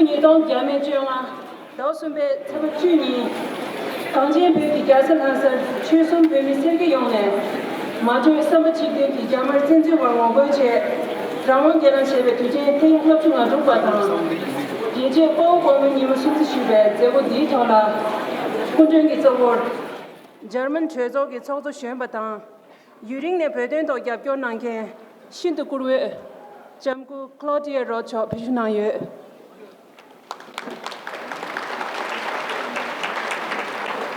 你当家面中啊，到顺便差不多去年，刚进北的家是那是全送北面三个用的，马上什么几点的家门真正往过去，让我给人写的推荐听合中啊中国堂，并且包括你们数字学呗，这个地头了，公正给做我。German chế造cái操作选不当，有人呢判断到业标难看，新的顾问，咱们 Claudia 绕桥必须难有。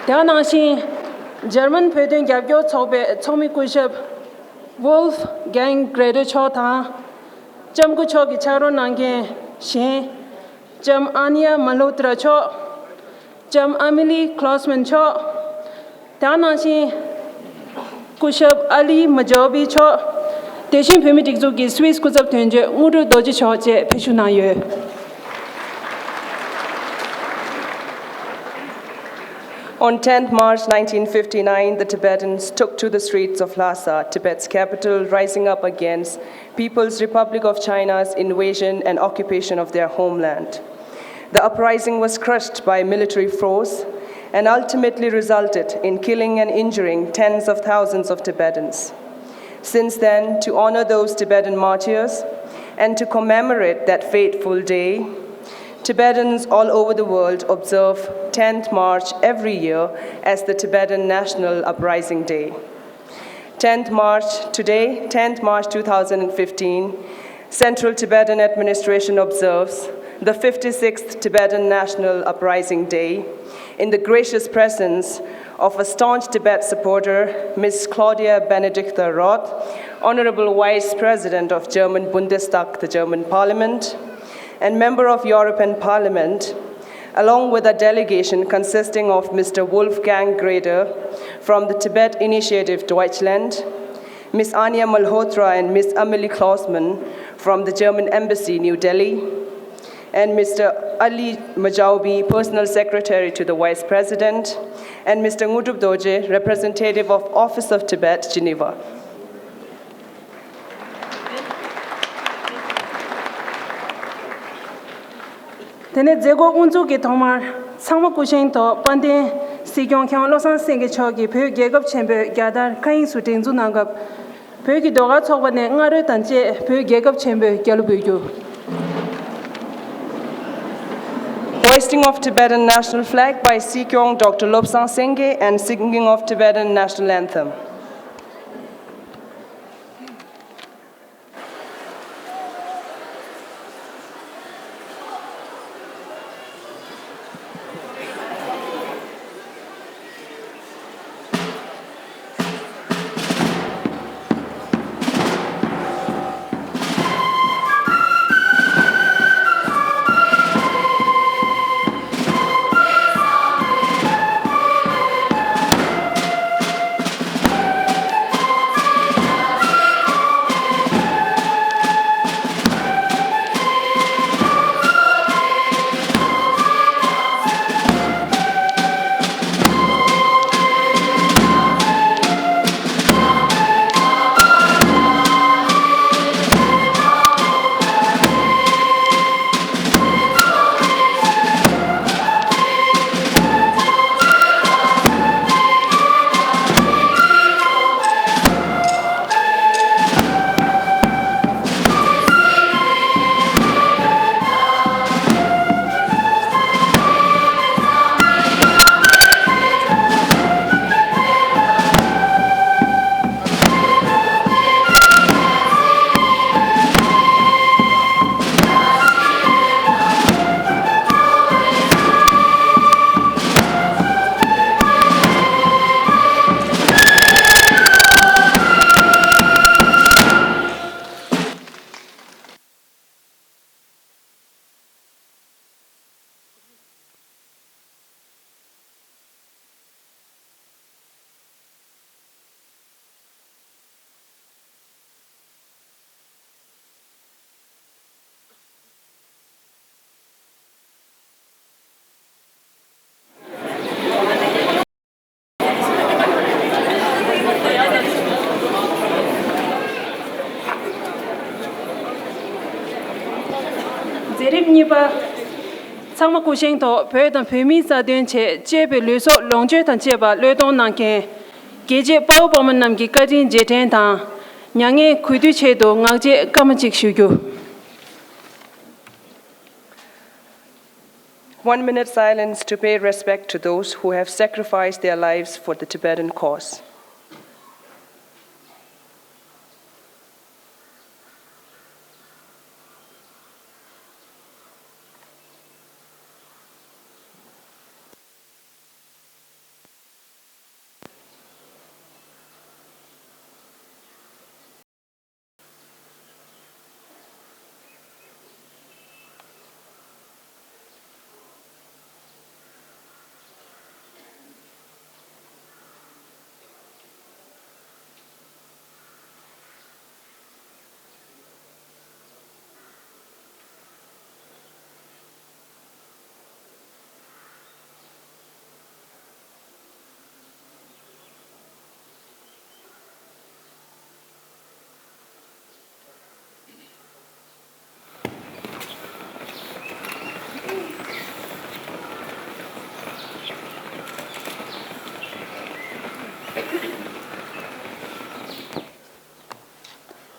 第二呢是 German 判断业标操办聪明规则 Wolfgang Grade 桥他，咱们桥给桥路难看，先，咱们 Anya Malhotra 桥，咱们 Emily Klausman 桥。Tanasi Kushab Ali Majabi Cho Deshin Pemitic Zuki Swiss Kuzab Tenje Mudu Doji Choche Pishunaye. On 10th March 1959, the Tibetans took to the streets of Lhasa, Tibet's capital, rising up against People's Republic of China's invasion and occupation of their homeland. The uprising was crushed by military force and ultimately resulted in killing and injuring tens of thousands of Tibetans. Since then, to honor those Tibetan martyrs and to commemorate that fateful day, Tibetans all over the world observe 10th March every year as the Tibetan National Uprising Day. 10th March 2015, Central Tibetan Administration observes the 56th Tibetan National Uprising Day in the gracious presence of a staunch Tibet supporter, Ms. Claudia Benedicta Roth, Honorable Vice President of German Bundestag, the German Parliament, and Member of European Parliament, along with a delegation consisting of Mr. Wolfgang Grade from the Tibet Initiative Deutschland, Ms. Anya Malhotra and Ms. Amelie Klausman from the German Embassy, New Delhi, and Mr. Ali Majaubi, Personal Secretary to the Vice President, and Mr. Ngudub Doje, Representative of Office of Tibet, Geneva. Tene zego unzu ki thomar sangma kushin to pande sikyong khyang losan senge chogi phe gegap chembe gyadar kain suting zu nangap phe ki doga chogwa ne ngare tanche phe gegap chembe gyalubyu. Hoisting of Tibetan national flag by Sikyong Dr. Lobsang Sengye and singing of Tibetan national anthem. Sangma kushing to pyo dan pyo sa den che jebe luso longje tan jeba ledong nang ke geje pao boman nam gi kajin je ten ta nyange kuidu che do ngakje kamachik shugyo. 1 minute silence to pay respect to those who have sacrificed their lives for the Tibetan cause.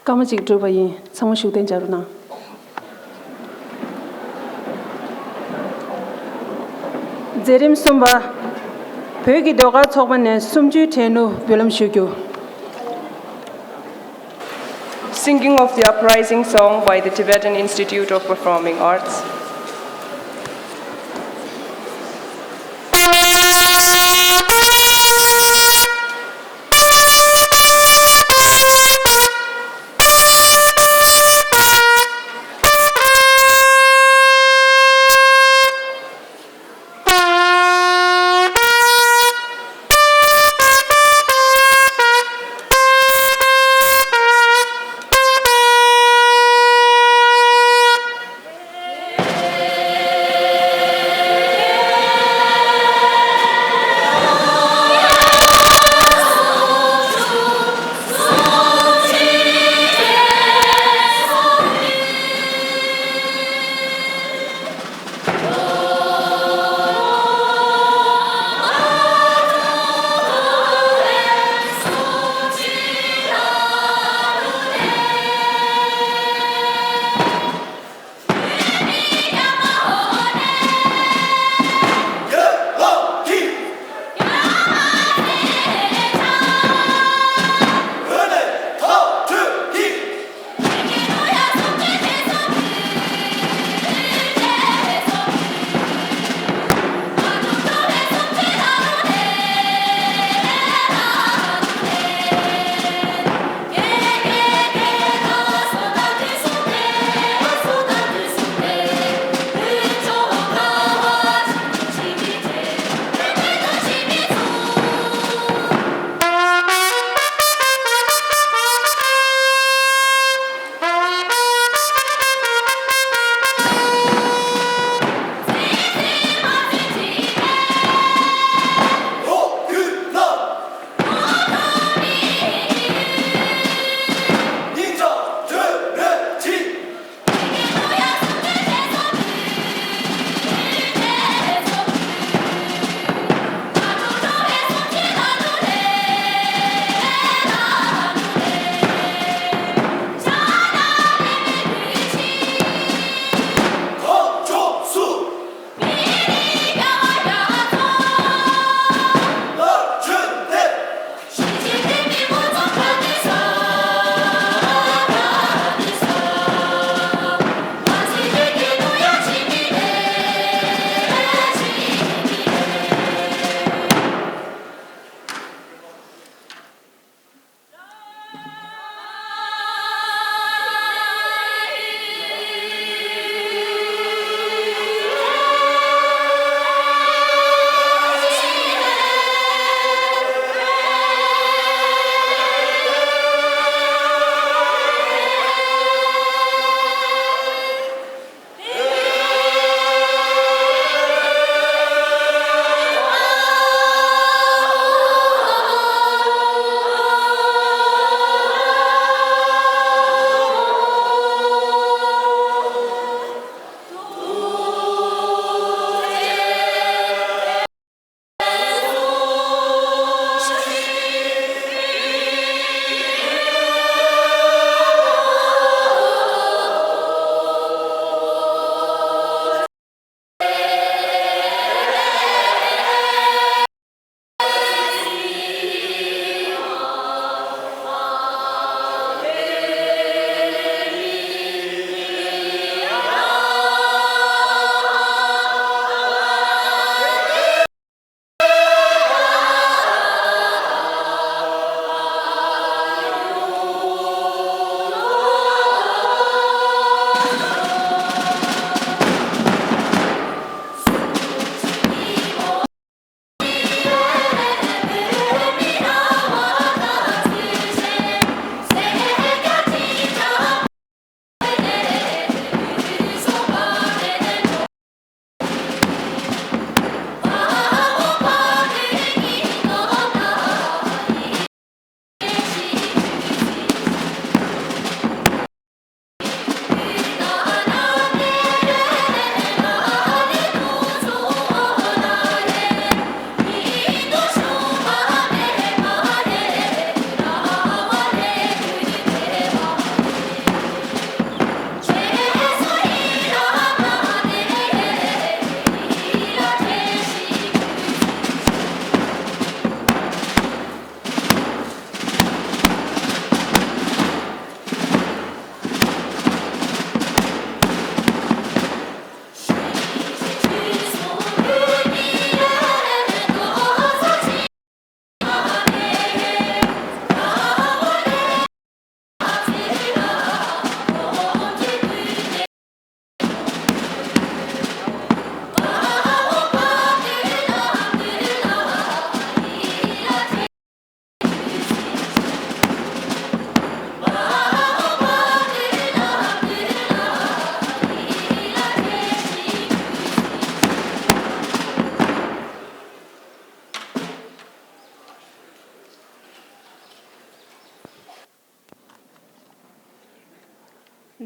Kamachik drupa yin sangma shukden jaruna. Zerim sumba pyo gi doga chokban ne sumju tenu bilam shugyo. Singing of the uprising song by the Tibetan Institute of Performing Arts.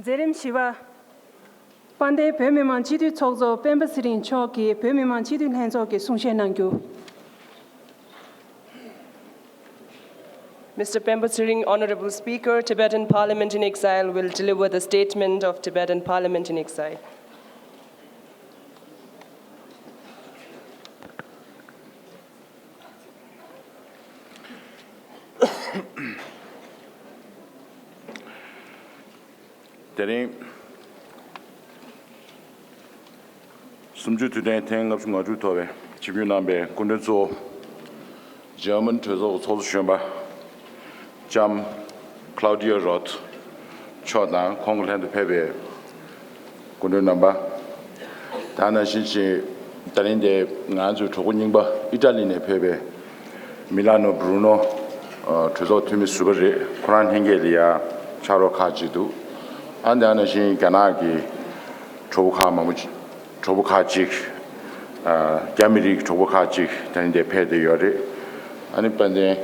제림 시와 반대 배매만 지도 쪽조 뱀버스린 초기 배매만 지도 한쪽에 송시난교 Mr. Pemba-Tsering, Honorable Speaker, Tibetan Parliament in Exile will deliver the statement of Tibetan Parliament in Exile. Dari sumju tudeng teng ngap ngaju tobe chibu nambe kundenzo German tezo solution Jam Claudia Roth Chodan Congland Pebe kunden namba dana shinchi dalinde nganju choguningba Italy Pebe Milano Bruno tezo tumi subere Quran hengelia charo kajidu and then she Ganagi Chobukachik, Gamiri Chobukachik, then they pay the yori. And if they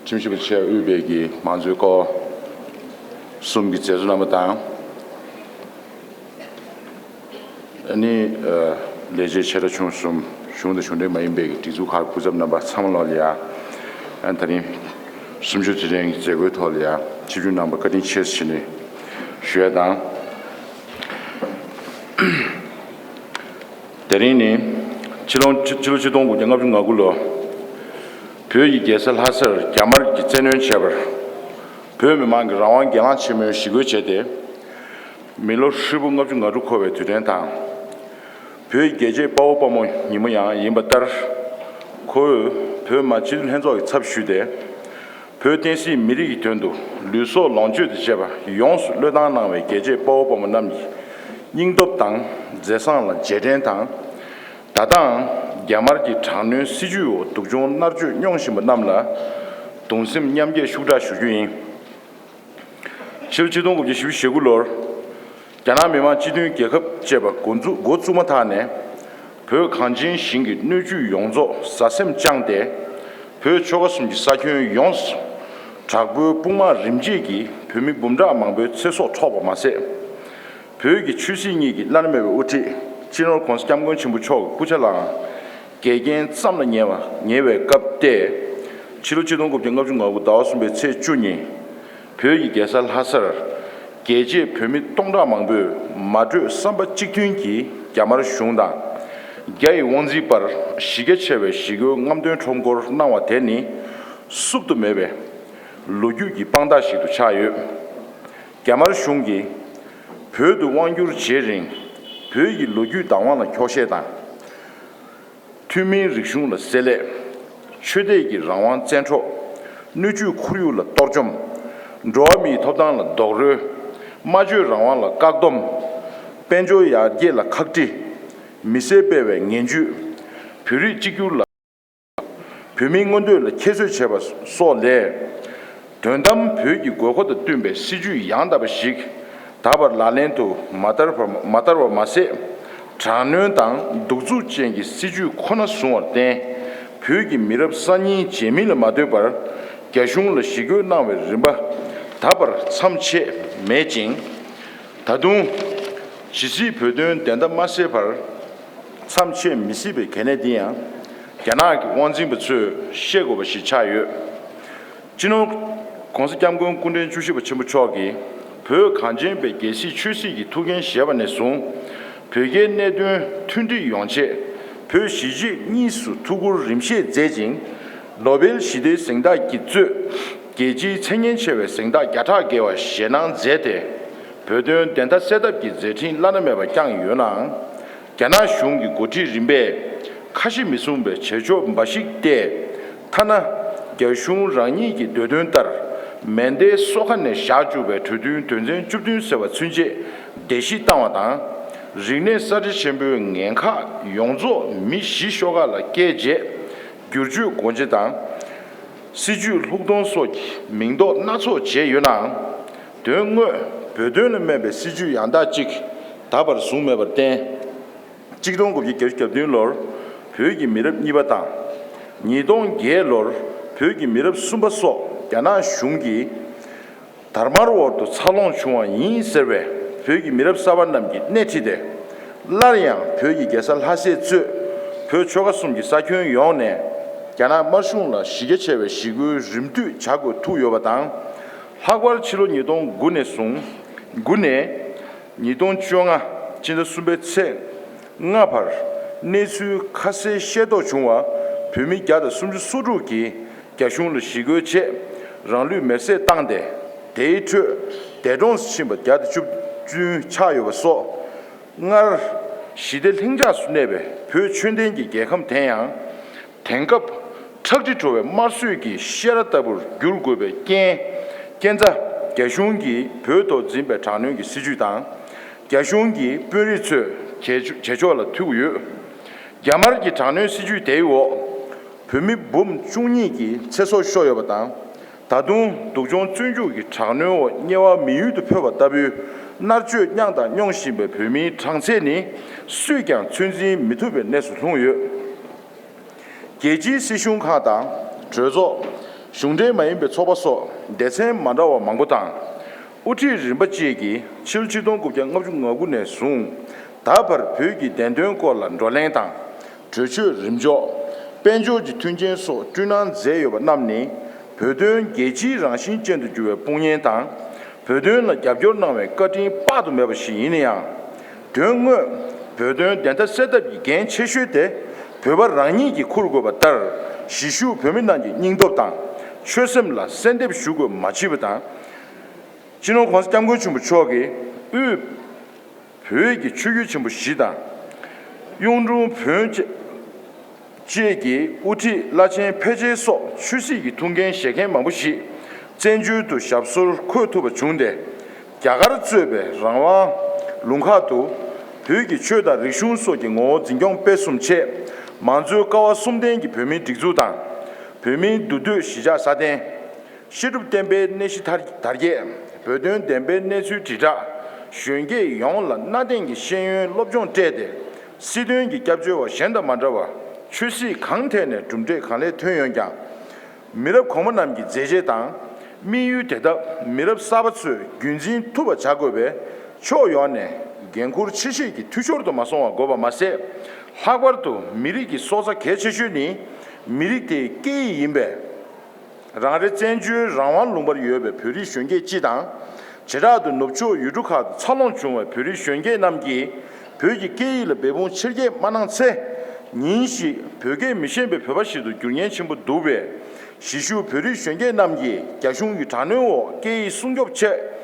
Chimship chair Ubegi, Manzuko, Sumgi Zunamadan, any leisure cherachum, Shun the Shunde Maimbe, Tizuka Kuzam number Samalolia, Anthony Sumjuting, Zegutolia, Chiju number cutting chestini. 学党，这里呢，其中动物应该是我估了，比如一件事，还是家门的这样前边，比如嘛个让我给俺前面习惯吃的，没了食物我就我就口味推荐当，比如一件包包么，你们样也不得，可比如嘛其中很早插水的。 peu tensi miri tendo luso longju de jeba yons le dan na we geje bo bo mo nam ning dop dang zesan la jeden dang da dang gyamar ji changnu siju du jong nar ju nyong sim nam la dong sim nyam je shu da shu yin shil ji dong gu ji shu she gu lor jana me ma ji dun ge khap jeba gon zu go zu ma ta ne peu khang jin xing ge nu ju yong zo sa sem jang de peu chogo sim ji sa kyun yons 작부 뿐만 림지기 표미 범자 망배 최소 초보 마세 표기 출신이기 나는 어디 진로 konskam 친구 초 구절라 개개인 쌈는 예외 갑대 치료지동급 병급 중하고 나왔으면 제 준이 표기 개설 하설 계제 표미 동다 망배 마주 삼바 직균기 야마르 숑다 개 원지 바 시계체베 시고 남된 총고 나와 되니 숲도 매베 로규기 방다시도 차유 개말 슝기 표도 왕규 제ring 표기 로규 당원의 교세다 투민 리슌의 셀레 최대기 랑왕 전초 누주 쿠류의 도점 로미 토단의 도르 마주 랑왕의 각돔 벤조야 게라 각지 미세베베 년주 표리 지규라 표민군들의 계속 제바 소레 Dundam Pyogi Gogoda Dumbe, Siju Yandabashik, Tabar Lalento, Matarwa Mase, Chanun Dang, Dukzu Chengi, Siju Kona Sunwar Den, Pyogi Mirab Sani, Jemil Madubar, Gashung La Shigu Nawe Rimba, Tabar Samche, Mejing, Tadun, Chisi Pyodun, Denda Masepar, Samche Misibe Canadian, Ganag Wanzing Butsu, Shego Bashi Chayu, Jino. konskam kunden chushi ba chimbu chogi pyo kanjen be gesi chusi gi tugen sheba ne song pyoge ne dun tundi yongche pyo shiji nisu tugur rimshe zejing nobel shide sengda gitzu geji chengen chewe sengda gyata gewa shenang zede pyo dun denta sedap gi zetin laname ba kyang yonang gyana shungi goti rimbe kashi misumbe chejo mbashik de tana gyashung rangi gi dodun tar Mende Sohane Shajube Tudun Tunzen Jubdun Seva Tsunje Deshi Tawadang Rine Sadi Shembu Ngenka Yongzo Mi Shishoga La Geje Gyurju Gonjedang Siju Lugdon Soki Mingdo Natso Je Yunang Dungwe Bedun Mebe Siju Yanda Jik Tabar Sumeber Den Jikdong Gubi Gerkabdun Lor Pyogi Mirab Nibata Nidong Ge Lor Pyogi Mirab Sumbaso Yana Shungi Dharmarwa to Salon Chua Yin Serve 벽이 미럽 사반 남기 네티데 라리양 벽이 개살 하세 쯔 벽초가 숨기 사kyun 용네 야나 머슌라 시게체베 시구 림투 자고 투요바당 학월 치료 니동 군에송 군에 니동 중앙 진짜 수배체 응아팔 내수 카세 셰도 중화 벽이 야다 숨주 수루기 개슌르 시거체 랑류 메세 땅데 데이트 대종스 침버 야다 주 차요버소 응알 시대 행자 수내베 표 춘된기 개함 대양 탱급 척지 조에 마수기 시야라다불 귤고베 겐자 개슌기 표도 진베 장능기 시주당 개슌기 뼈리츠 제조라 투유 야마르기 장능 시주 대wo 표미 봄 중니기 최소 쇼여바당 다동 도종 준주기 장능와 녀와 미유도 표바다비 나주 냥다 용시베 표미 장세니 수경 춘지 미투베 내수 통유 계지 시슌카다 저조兄弟们被错把说，但是马到我忙不当，我这人不接给，秋季冬国家我就我国内送，大把票给电动过了着领当，这去人家，本就的推荐说，只能再有个那么年，票段阶级让新建的就要半年当，票段了夹脚那位个定八都没不吸引样，对我票段电他设的比干切学的，票把让你给苦过不得，西修票面那的领导当。确实了，现在学过马起不当，金融矿是讲过全部错的，而票的区域全部适当，用中票这个物体拉进配置所，确实的通根先看忙不起，真就都下手快图不中的，价格的准备让我龙卡多，票的缺的人手所的我尽量别送钱，满足高送电的票面地主当。표면 두두 시자 사den 시럽 덴베 내시 다르게 표든 덴베 내수 지자 쉔게 용라 나den기 신윤 롭종 제데 시든기 갑주와 현다 만자와 출시 강태네 좀제 간래 퇴연장 미럽 고문남기 제제당 미유 대답 미럽 사바츠 균진 투바 작업에 초연에 genkur chishi ki tushordo masonga goba mase hagwardo miriki sosa kechishuni mirikte kei yimbe rangre chenju rangwan lumbar yobe pyori shunge jidang chirado nopcho yuruka chalon chungwa pyori shunge namgi pyori kei le bebon chirge manangse ninshi pyoge mishenbe pyobashido gyurnyen chimbo dobe shishu pyori shunge namgi gyashung yu tanyo kei sungyopche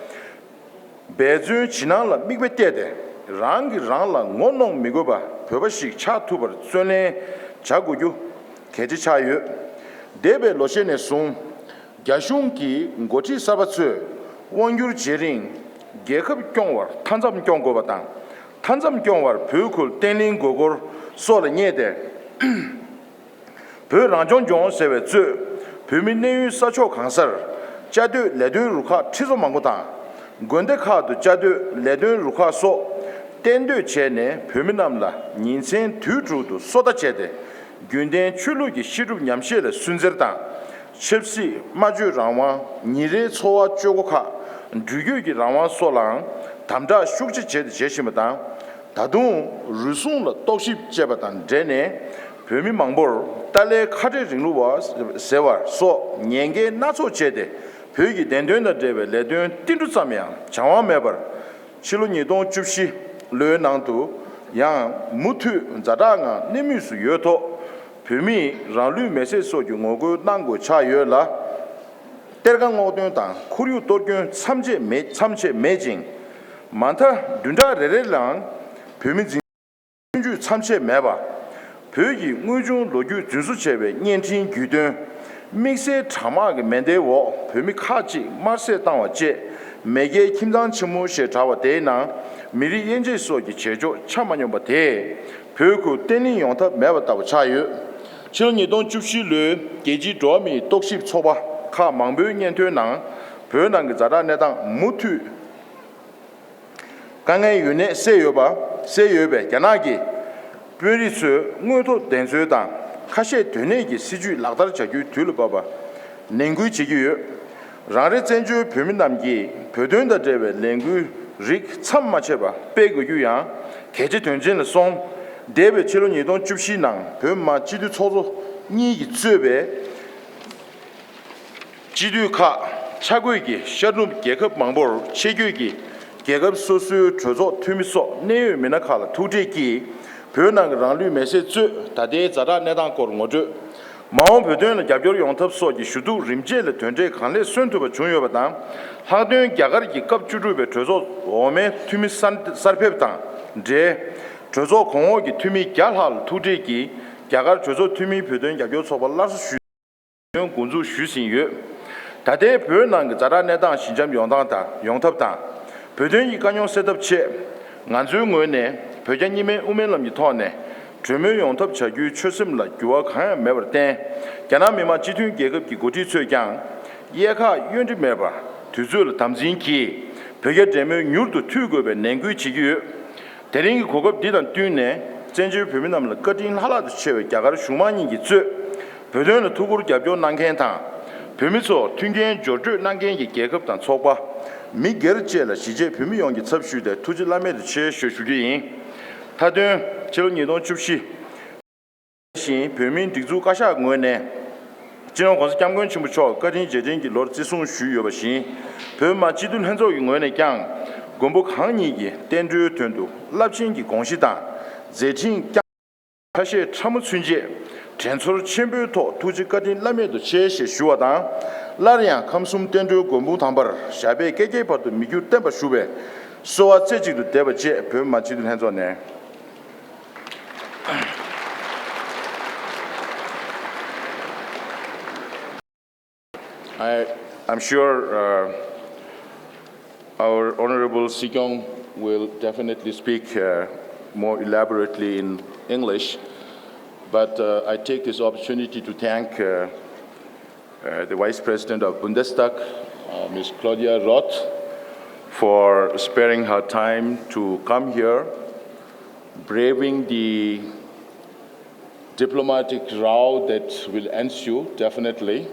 배준 지난라 미국 때데 랑기 랑라 원농 미고바 벼바식 차투버 쯩네 자구유 개지차유 데베 로셰네 송 갸숑기 고치 사바츠 원규 제링 계급 경월 탄잠 경고바당 탄잠 경월 벼쿨 땡링 고골 소르니데 벼랑종 종 세베츠 벼민내유 사초 강설 자드 레드 루카 치조망고당 gondeka도 자드 레든 루카소 텐드 체네 페미남라 닌센 투주도 소다체데 군덴 출루기 시룹 냠셰레 순저다 쳄시 마주 라와 니레 초와 쪼고카 두규기 라와 소랑 담다 슈크지 제데 제시마다 다동 루송라 똑십 제바단 데네 페미 망볼 달레 카데 링루와 세와 소 녜게 나초 제데 벽이 된된다 데베 레든 띵두사면 장원 매버 실로니동 줍시 르낭도 양 무투 자다가 니미스 요토 벽미 라루 메시소 용어고 난고 차여라 때강 오던다 쿠류 도견 참제 매징 많다 둔다 레레랑 벽미 진주 참제 매바 벽이 의중 로규 준수 제베 년진 규든 믹스에 참아게 맨데워 벼미카지 마세 당와제 매게 김장 침무시 자와 대나 미리 연재 속이 제조 참만용바대 벼고 떼니 용타 매바다고 차유 지원이동 줍시르 계지 조미 독십 초바 카 망변년되나 벼난게 자라 내당 무투 강에 윤에 세여바 세여베 야나기 벼리스 무도 den수당 카셰 되네기 시주 락다르 자규 둘을 봐봐 랭귀 지규 라레 젠주 표면 남기 표된다 제베 랭귀 rik tsam ma cheba pegu yu yang keje tunjin le song debe chilo ni don chupshi nang pyo ma jidu chozo ni gi zebe jidu ka chagui gi shadum gekep mangbor chegyu gi gekep sosu chozo tumiso neyu minakala tuji gi pyo nang ranglu mese zu tade zara nedang kor ngoju 마음 표현의 갑절 용탑 속이 슈두 림제를 던제 간레 선투바 중요하다 하든 야가리 급주르베 저조 오메 투미 살페다 제 저조 공업이 투미 결할 투제기 야가 저조 투미 표현 야교 소발라스 슈용 군주 슈신유 다대 표현한 그 자라내당 신점 용당다 용탑다 표현 이간용 셋업체 안주응원에 표현님의 우면람이 토네 주면 용탑 자규 최심라 교학하야 매버때 캐나미마 지tun계급기 고지 최장 예가 윤지 매버 두줄 담진기 벽에 되면 뉴르도 투급의 냉귀 지규 대링 고급 디던 뛰네 전주 표면남을 꺼진 하라도 최외 야가를 슈만인기 주 표현의 투구를 잡죠 난겐타 표면서 튕긴 조주 난겐기 계급단 초과 미게르제라 시제 표면 용기 섭슈대 투질라메드 최쇼슈리 다들 저니도 줍시 신 표면 뒷주 가샤 응원에 진영 건설 장군 친구초 거진 제진기 로지송 슈여버시 표마 지둔 현조 응원에 강 공부 강의기 댄주 된도 랍신기 공시다 제진 사실 참 순지 전설 챔비토 두지까지 라메도 제시 슈와다 라리안 감숨 댄주 공부 담발 샤베 깨게버도 미규 땜바 슈베 소와 제지도 대버제 표마 지둔 현조네 I'm sure our Honorable Sikyong will definitely speak more elaborately in English, but I take this opportunity to thank the Vice President of Bundestag, Ms. Claudia Roth, for sparing her time to come here, braving the diplomatic row that will ensue, definitely.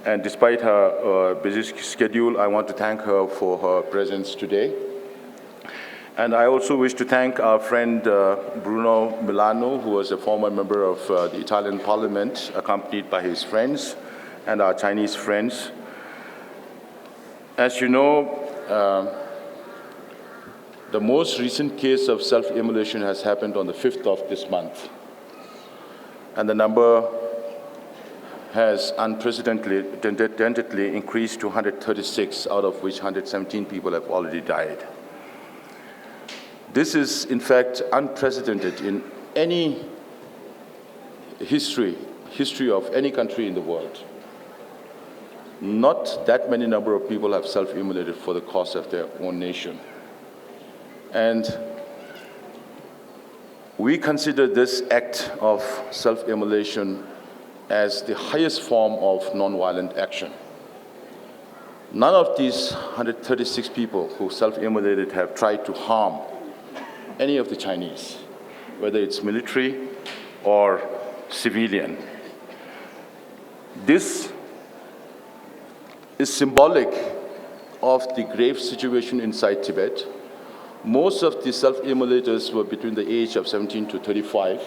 And despite her busy schedule, I want to thank her for her presence today. And I also wish to thank our friend Bruno Milano, who was a former member of the Italian Parliament, accompanied by his friends and our Chinese friends. As you know, the most recent case of self-immolation has happened on the 5th of this month. And the number has unprecedentedly increased to 136, out of which 117 people have already died. This is, in fact, unprecedented in any history of any country in the world. Not that many number of people have self-immolated for the cause of their own nation. And we consider this act of self-immolation as the highest form of nonviolent action. None of these 136 people who self-immolated have tried to harm any of the Chinese, whether it's military or civilian. This is symbolic of the grave situation inside Tibet. Most of the self-immolators were between the age of 17 to 35.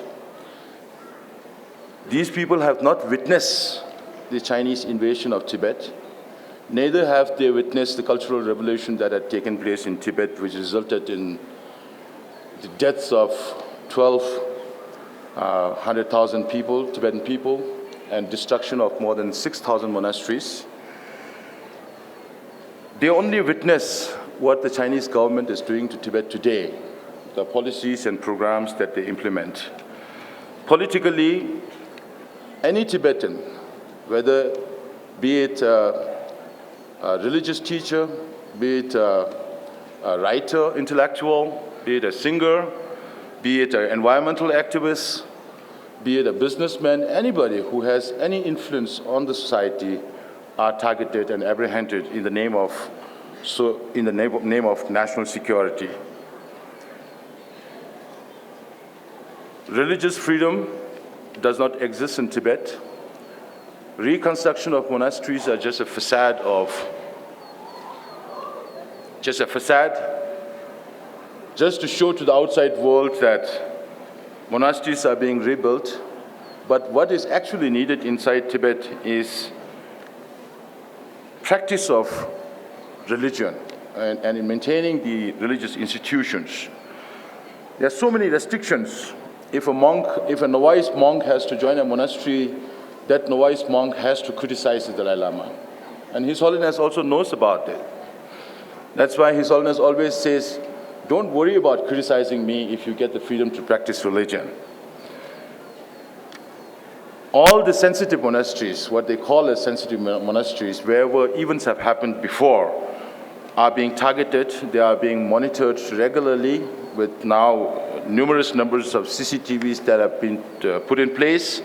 These people have not witnessed the Chinese invasion of Tibet. Neither have they witnessed the cultural revolution that had taken place in Tibet, which resulted in the deaths of 1,200,000 people, Tibetan people, and destruction of more than 6,000 monasteries. They only witness what the Chinese government is doing to Tibet today, the policies and programs that they implement. Politically, any Tibetan, whether be it a religious teacher, be it a writer, intellectual, be it a singer, be it an environmental activist, be it a businessman, anybody who has any influence on the society are targeted and apprehended in the name of national security. Religious freedom does not exist in Tibet. Reconstruction of monasteries are just a facade just to show to the outside world that monasteries are being rebuilt, but what is actually needed inside Tibet is practice of religion and in maintaining the religious institutions. There are so many restrictions. If a novice monk has to join a monastery, that novice monk has to criticize the Dalai Lama. And His Holiness also knows about it. That's why His Holiness always says, don't worry about criticizing me if you get the freedom to practice religion. All the sensitive monasteries, what they call as sensitive monasteries, wherever events have happened before, are being targeted. They are being monitored regularly with now numerous numbers of CCTVs that have been put in place.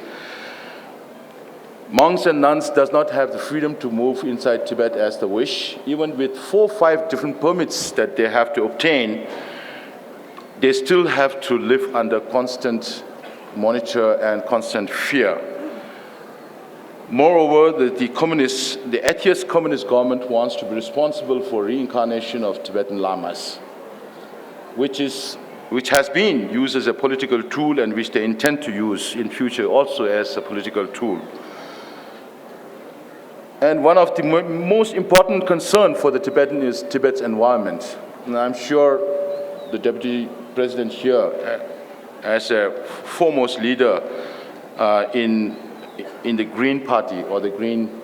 Monks and nuns does not have the freedom to move inside Tibet as they wish. Even with 4 or 5 different permits that they have to obtain, they still have to live under constant monitor and constant fear. Moreover, the atheist communist government wants to be responsible for reincarnation of Tibetan lamas, which has been used as a political tool and which they intend to use in future also as a political tool. And one of the most important concerns for the Tibetan is Tibet's environment. And I'm sure the Deputy President here, as a foremost leader in the Green Party or the Green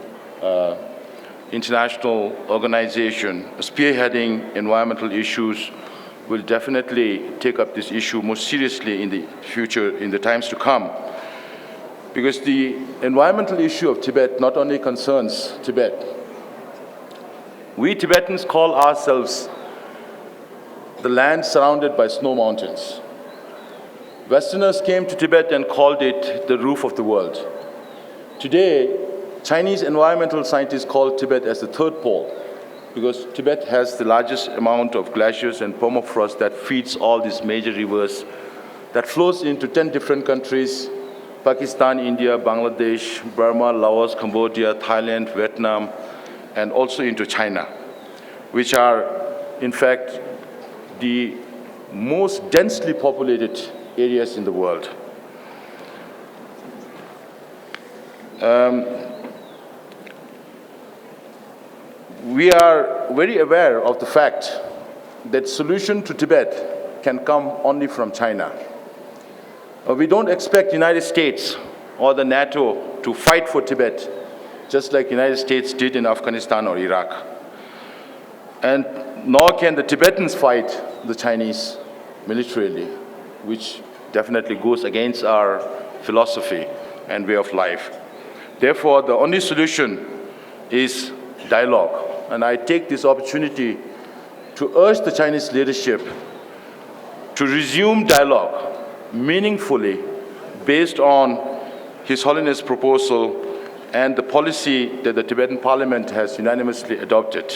International Organization, spearheading environmental issues, will definitely take up this issue more seriously in the future, in the times to come. Because the environmental issue of Tibet not only concerns Tibet. We Tibetans call ourselves the land surrounded by snow mountains. Westerners came to Tibet and called it the roof of the world. Today, Chinese environmental scientists call Tibet as the third pole, because Tibet has the largest amount of glaciers and permafrost that feeds all these major rivers, that flows into 10 different countries: Pakistan, India, Bangladesh, Burma, Laos, Cambodia, Thailand, Vietnam, and also into China, which are, in fact, the most densely populated areas in the world. We are very aware of the fact that solution to Tibet can come only from China. We don't expect the United States or the NATO to fight for Tibet, just like the United States did in Afghanistan or Iraq. And nor can the Tibetans fight the Chinese militarily, which definitely goes against our philosophy and way of life. Therefore, the only solution is dialogue. And I take this opportunity to urge the Chinese leadership to resume dialogue meaningfully based on His Holiness' proposal and the policy that the Tibetan Parliament has unanimously adopted,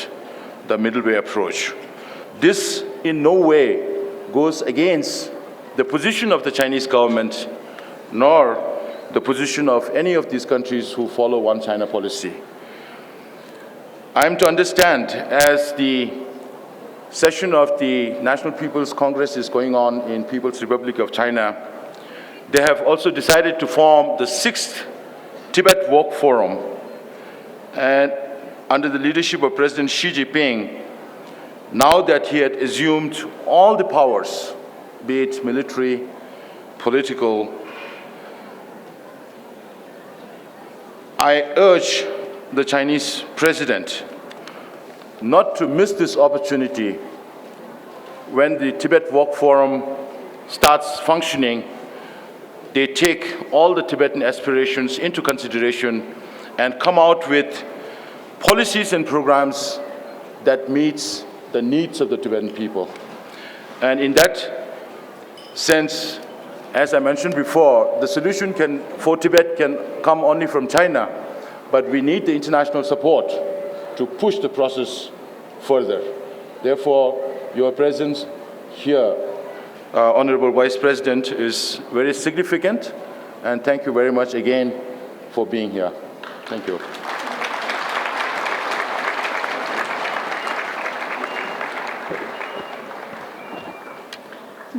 the middle way approach. This in no way goes against the position of the Chinese government, nor the position of any of these countries who follow one China policy. I am to understand, as the session of the National People's Congress is going on in People's Republic of China, they have also decided to form the 6th Tibet Walk Forum. And under the leadership of President Xi Jinping, now that he had assumed all the powers, be it military, political, I urge the Chinese president not to miss this opportunity when the Tibet Walk Forum starts functioning. They take all the Tibetan aspirations into consideration and come out with policies and programs that meets the needs of the Tibetan people. And in that sense, as I mentioned before, the solution for Tibet can come only from China, but we need the international support to push the process further. Therefore, your presence here, Honorable Vice President, is very significant, and thank you very much again for being here. Thank you.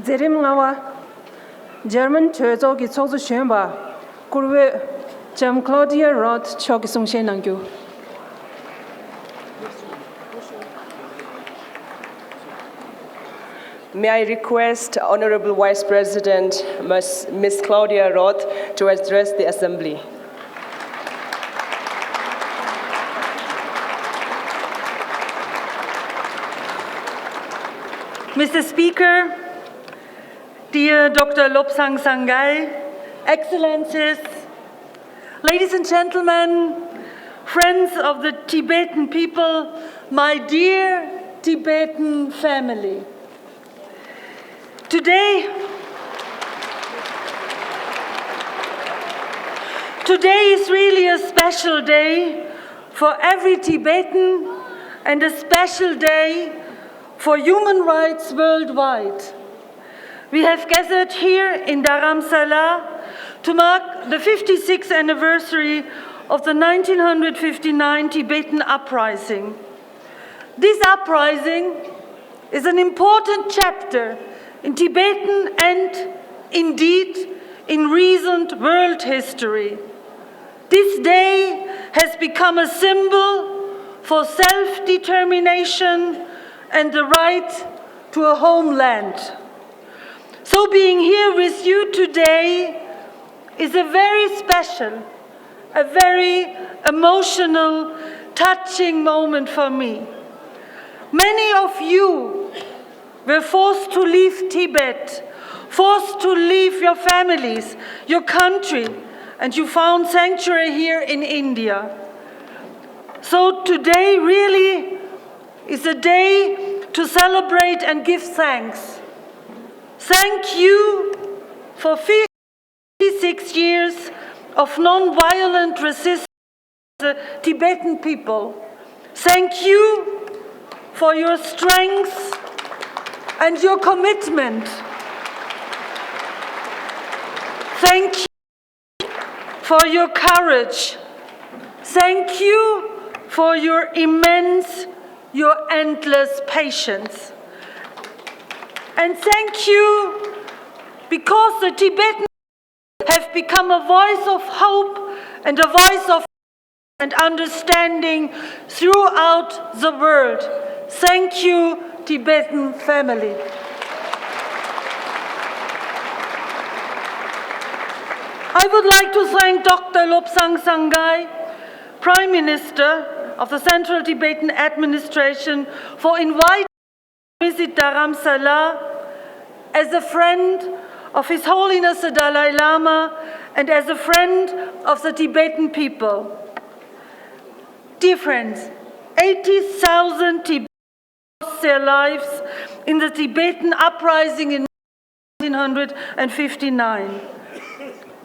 Zerim ngawa German Chozo ki Chozo Shemba Kurwe Jam Claudia Roth Choki Sung Shenangyu. May I request Honorable Vice President Ms. Claudia Roth to address the Assembly. Mr. Speaker, dear Dr. Lobsang Sangay, Excellencies, ladies and gentlemen, friends of the Tibetan people, my dear Tibetan family. Today is really a special day for every Tibetan and a special day for human rights worldwide. We have gathered here in Dharamsala to mark the 56th anniversary of the 1959 Tibetan Uprising. This uprising is an important chapter in Tibetan and, indeed, in recent world history. This day has become a symbol for self-determination and the right to a homeland. So being here with you today is a very special, a very emotional, touching moment for me. Many of you were forced to leave Tibet, forced to leave your families, your country, and you found sanctuary here in India. So today really is a day to celebrate and give thanks. Thank you for 56 years of non-violent resistance of the Tibetan people. Thank you for your strength and your commitment. Thank you for your courage. Thank you for your endless patience. And thank you because the Tibetans have become a voice of hope and a voice of and understanding throughout the world. Thank you, Tibetan family. I would like to thank Dr. Lobsang Sangay, Prime Minister of the Central Tibetan Administration, for inviting me to visit Dharamsala as a friend of His Holiness the Dalai Lama and as a friend of the Tibetan people. Dear friends, 80,000 Tibetans lost their lives in the Tibetan uprising in 1959.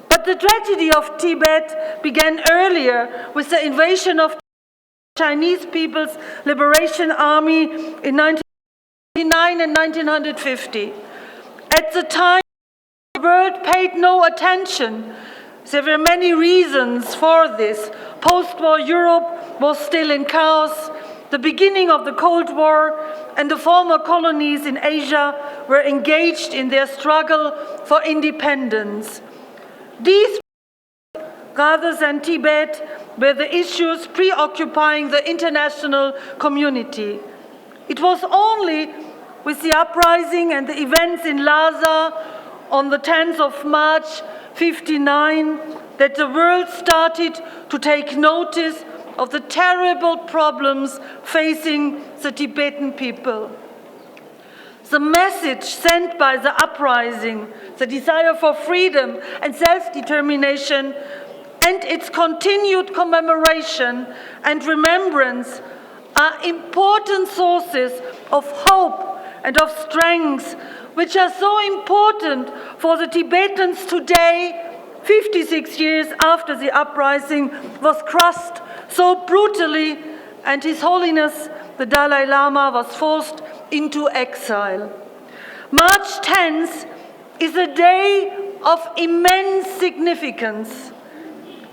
But the tragedy of Tibet began earlier with the invasion of the Chinese People's Liberation Army in 1949 and 1950. At the time, the world paid no attention. There were many reasons for this. Post-war Europe was still in chaos. The beginning of the Cold War and the former colonies in Asia were engaged in their struggle for independence. These, rather than Tibet, were the issues preoccupying the international community. It was only with the uprising and the events in Lhasa on the 10th of March 1959 that the world started to take notice of the terrible problems facing the Tibetan people. The message sent by the uprising, the desire for freedom and self-determination, and its continued commemoration and remembrance are important sources of hope and of strength, which are so important for the Tibetans today, 56 years after the uprising was crushed so brutally and His Holiness the Dalai Lama was forced into exile. March 10th is a day of immense significance.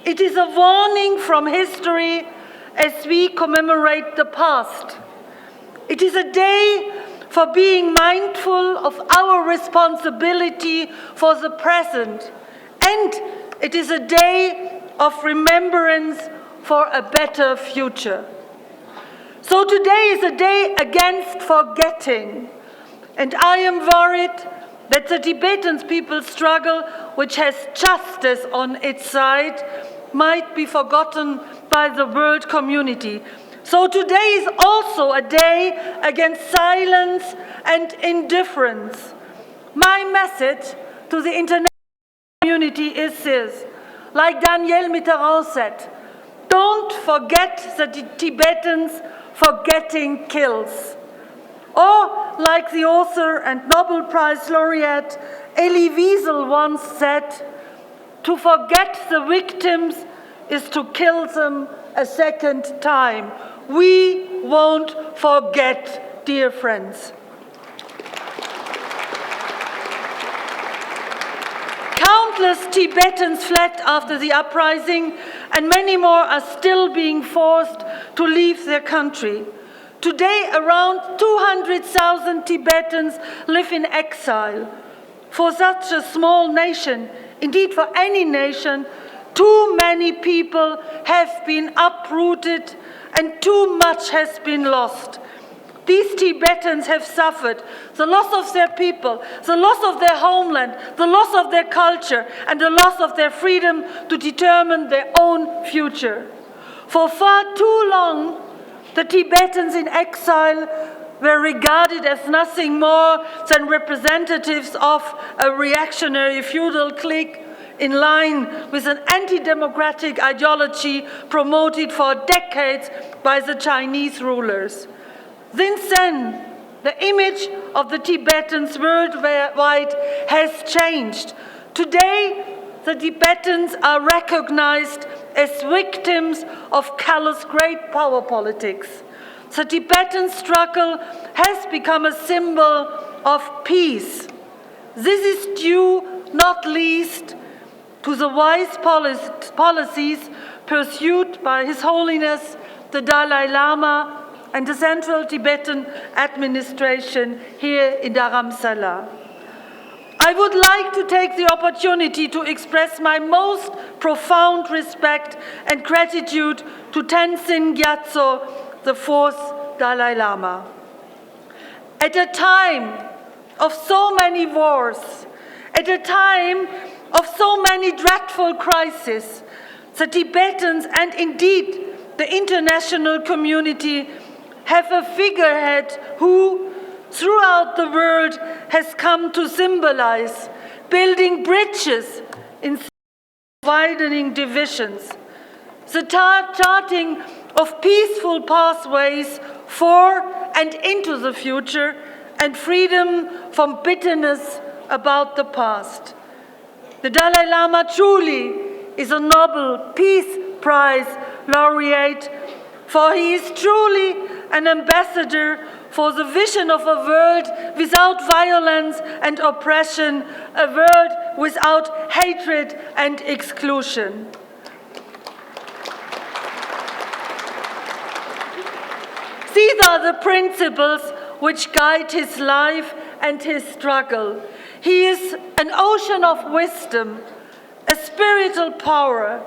It is a warning from history as we commemorate the past. It is a day for being mindful of our responsibility for the present. And it is a day of remembrance for a better future. So today is a day against forgetting. And I am worried that the Tibetan people's struggle, which has justice on its side, might be forgotten by the world community. So today is also a day against silence and indifference. My message to the international community is this. Like Daniel Mitterrand said, don't forget that the Tibetans forgetting kills. Or, like the author and Nobel Prize laureate Elie Wiesel once said, to forget the victims is to kill them a second time. We won't forget, dear friends. Countless Tibetans fled after the uprising, and many more are still being forced to leave their country. Today, around 200,000 Tibetans live in exile. For such a small nation, indeed for any nation, too many people have been uprooted and too much has been lost. These Tibetans have suffered the loss of their people, the loss of their homeland, the loss of their culture, and the loss of their freedom to determine their own future. For far too long, the Tibetans in exile were regarded as nothing more than representatives of a reactionary feudal clique in line with an anti-democratic ideology promoted for decades by the Chinese rulers. Since then, the image of the Tibetans worldwide has changed. Today, the Tibetans are recognized as victims of callous great power politics. The Tibetan struggle has become a symbol of peace. This is due not least to the wise policies pursued by His Holiness the Dalai Lama and the Central Tibetan Administration here in Dharamsala. I would like to take the opportunity to express my most profound respect and gratitude to Tenzin Gyatso, the fourth Dalai Lama. At a time of so many wars, at a time of so many dreadful crises, the Tibetans and indeed the international community have a figurehead who, throughout the world, has come to symbolize building bridges in widening divisions, the charting of peaceful pathways for and into the future, and freedom from bitterness about the past. The Dalai Lama truly is a Nobel Peace Prize laureate, for he is truly an ambassador for the vision of a world without violence and oppression, a world without hatred and exclusion. These are the principles which guide his life and his struggle. He is an ocean of wisdom, a spiritual power,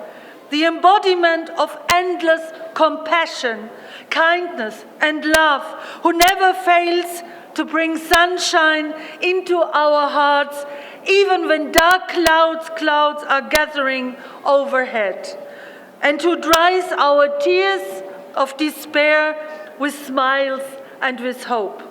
the embodiment of endless compassion, kindness, and love, who never fails to bring sunshine into our hearts, even when dark clouds are gathering overhead, and who dries our tears of despair with smiles and with hope.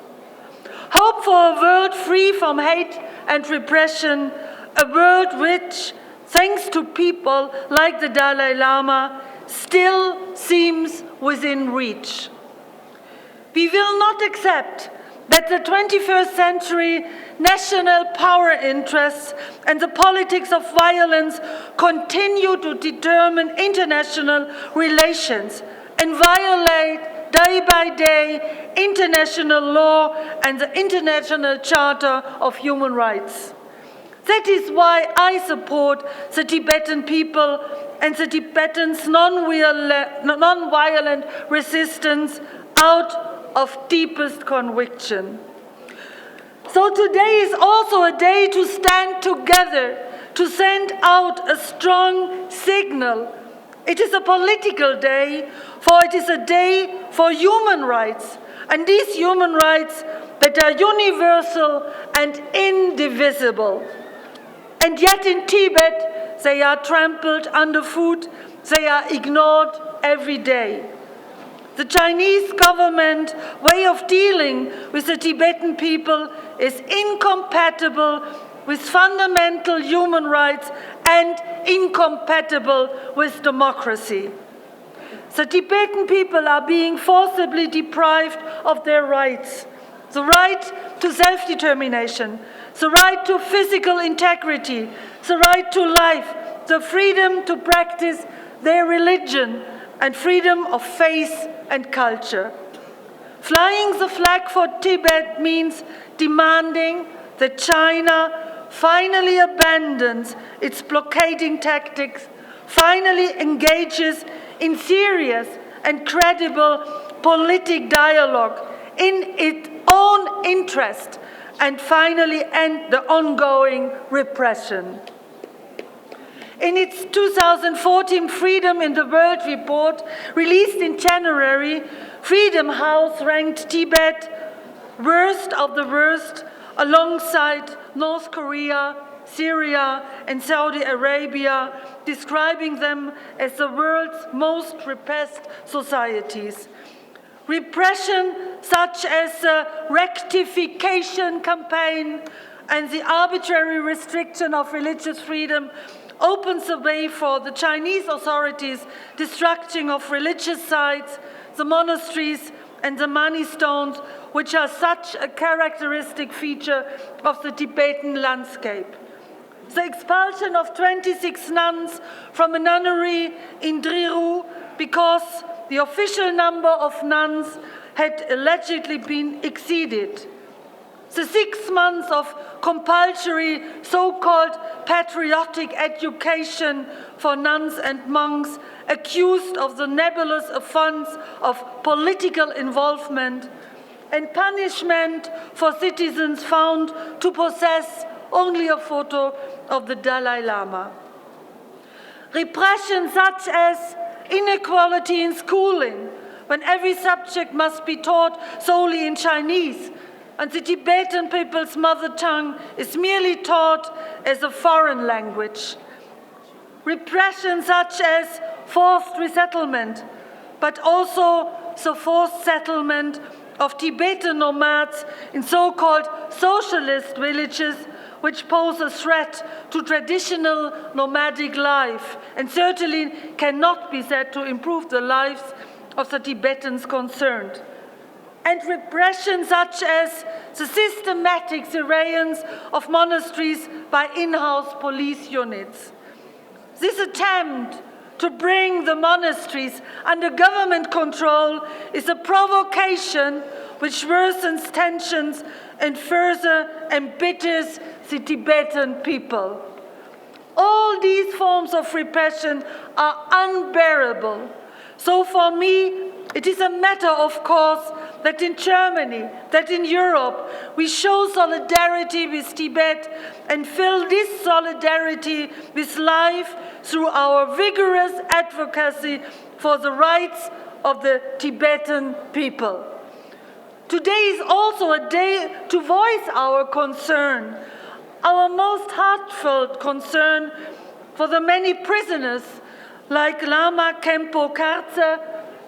Hope for a world free from hate and repression, a world which, thanks to people like the Dalai Lama, still seems within reach. We will not accept that the 21st century national power interests and the politics of violence continue to determine international relations and violate day by day international law and the International Charter of Human Rights. That is why I support the Tibetan people and the Tibetans' non-violent resistance out of deepest conviction. So today is also a day to stand together, to send out a strong signal. It is a political day, for it is a day for human rights, and these human rights that are universal and indivisible. And yet in Tibet, they are trampled underfoot, they are ignored every day. The Chinese government way of dealing with the Tibetan people is incompatible with fundamental human rights and incompatible with democracy. The Tibetan people are being forcibly deprived of their rights. The right to self-determination, the right to physical integrity, the right to life, the freedom to practice their religion, and freedom of faith and culture. Flying the flag for Tibet means demanding that China finally abandons its blockading tactics, finally engages in serious and credible political dialogue in its own interest, and finally end the ongoing repression. In its 2014 Freedom in the World report, released in January, Freedom House ranked Tibet worst of the worst alongside North Korea, Syria, and Saudi Arabia, describing them as the world's most repressed societies. Repression such as the rectification campaign and the arbitrary restriction of religious freedom opens the way for the Chinese authorities' destruction of religious sites, the monasteries, and the money stones, which are such a characteristic feature of the Tibetan landscape. The expulsion of 26 nuns from a nunnery in Driru because the official number of nuns had allegedly been exceeded. The 6 months of compulsory so-called patriotic education for nuns and monks accused of the nebulous offense of political involvement, and punishment for citizens found to possess only a photo of the Dalai Lama. Repression such as inequality in schooling, when every subject must be taught solely in Chinese, and the Tibetan people's mother tongue is merely taught as a foreign language. Repression such as forced resettlement, but also the forced settlement of Tibetan nomads in so-called socialist villages, which pose a threat to traditional nomadic life and certainly cannot be said to improve the lives of the Tibetans concerned. And repression such as the systematic surveillance of monasteries by in-house police units. This attempt to bring the monasteries under government control is a provocation which worsens tensions and further embitters the Tibetan people. All these forms of repression are unbearable. So for me, it is a matter of course that in Germany, that in Europe, we show solidarity with Tibet and fill this solidarity with life through our vigorous advocacy for the rights of the Tibetan people. Today is also a day to voice our concern, our most heartfelt concern for the many prisoners like Lama Khenpo Kartse,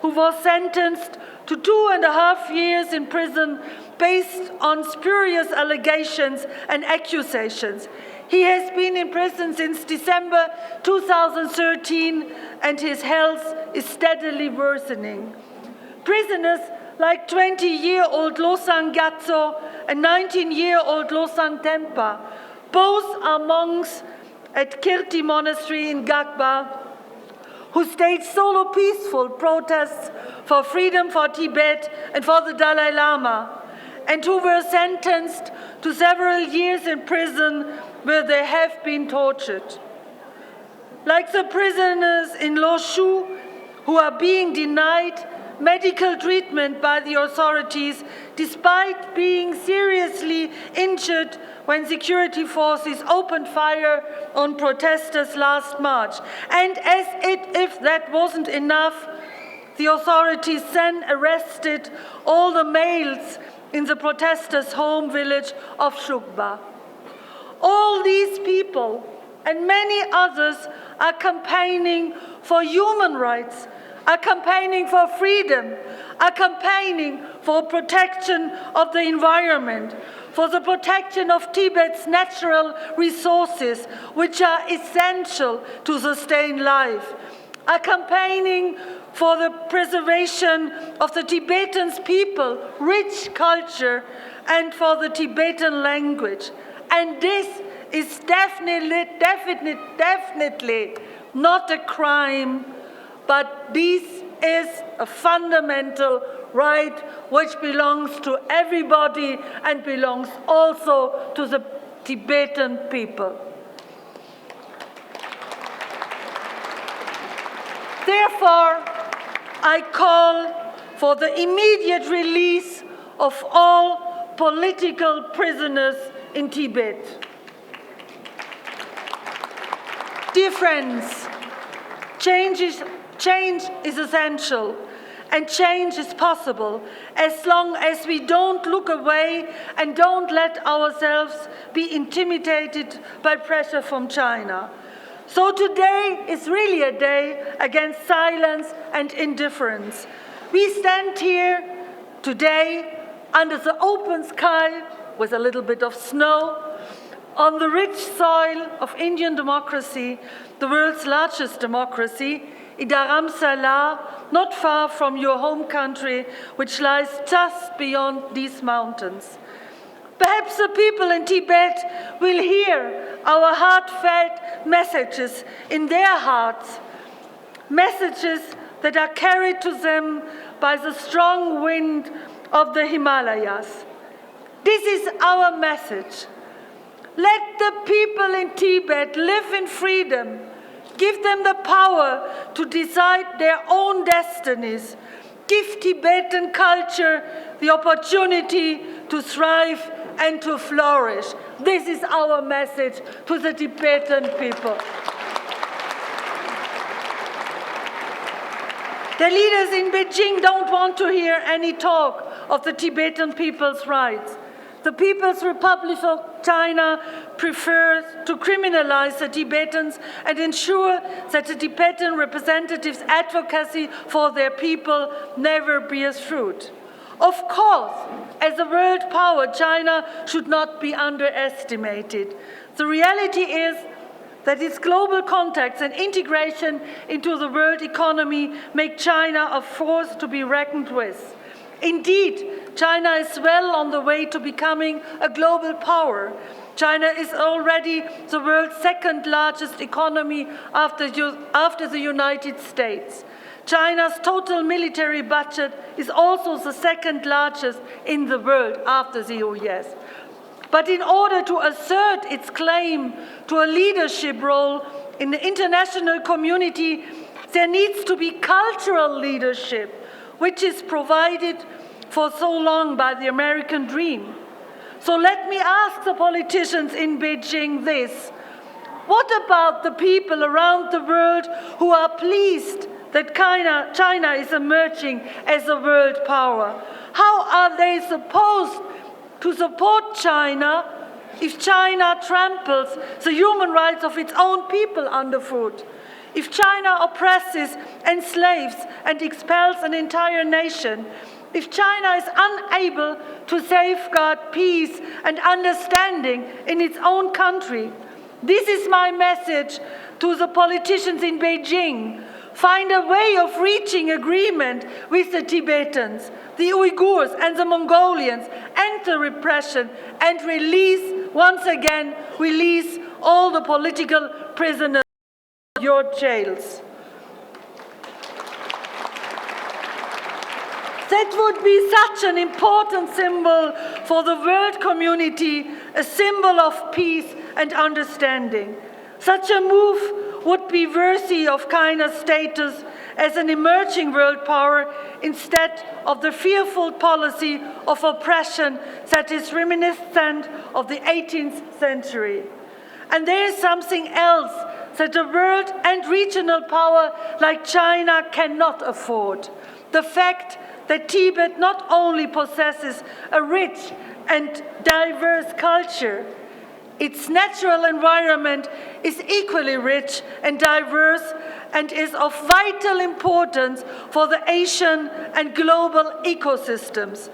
who was sentenced to 2.5 years in prison based on spurious allegations and accusations. He has been in prison since December 2013 and his health is steadily worsening. Prisoners like 20-year-old Losang Gyatso and 19-year-old Losang Tempa, both are monks at Kirti Monastery in Gagba, who staged solo peaceful protests for freedom for Tibet and for the Dalai Lama, and who were sentenced to several years in prison where they have been tortured. Like the prisoners in Loshu, who are being denied medical treatment by the authorities despite being seriously injured when security forces opened fire on protesters last March. And if that wasn't enough, the authorities then arrested all the males in the protesters' home village of Shugba. All these people and many others are campaigning for human rights, are campaigning for freedom, are campaigning for protection of the environment, for the protection of Tibet's natural resources, which are essential to sustain life, are campaigning for the preservation of the Tibetan people's rich culture and for the Tibetan language. And this is definitely not a crime, but this is a fundamental right which belongs to everybody and belongs also to the Tibetan people. Therefore, I call for the immediate release of all political prisoners in Tibet. Dear friends, change is essential, and change is possible as long as we don't look away and don't let ourselves be intimidated by pressure from China. So today is really a day against silence and indifference. We stand here today under the open sky with a little bit of snow, on the rich soil of Indian democracy, the world's largest democracy, in Dharamsala, not far from your home country, which lies just beyond these mountains. Perhaps the people in Tibet will hear our heartfelt messages in their hearts, messages that are carried to them by the strong wind of the Himalayas. This is our message. Let the people in Tibet live in freedom. Give them the power to decide their own destinies. Give Tibetan culture the opportunity to thrive and to flourish. This is our message to the Tibetan people. The leaders in Beijing don't want to hear any talk of the Tibetan people's rights. The People's Republic of China prefers to criminalize the Tibetans and ensure that the Tibetan representatives' advocacy for their people never bears fruit. Of course, as a world power, China should not be underestimated. The reality is that its global contacts and integration into the world economy make China a force to be reckoned with. Indeed, China is well on the way to becoming a global power. China is already the world's second largest economy after the United States. China's total military budget is also the second largest in the world after the US. But in order to assert its claim to a leadership role in the international community, there needs to be cultural leadership, which is provided for so long by the American dream. So let me ask the politicians in Beijing this. What about the people around the world who are pleased that China is emerging as a world power? How are they supposed to support China if China tramples the human rights of its own people underfoot? If China oppresses, enslaves, and expels an entire nation? If China is unable to safeguard peace and understanding in its own country? This is my message to the politicians in Beijing. Find a way of reaching agreement with the Tibetans, the Uyghurs and the Mongolians, end the repression, and once again, release all the political prisoners from your jails. That would be such an important symbol for the world community, a symbol of peace and understanding. Such a move would be worthy of China's status as an emerging world power instead of the fearful policy of oppression that is reminiscent of the 18th century. And there is something else that a world and regional power like China cannot afford: the fact that Tibet not only possesses a rich and diverse culture, its natural environment is equally rich and diverse and is of vital importance for the Asian and global ecosystems.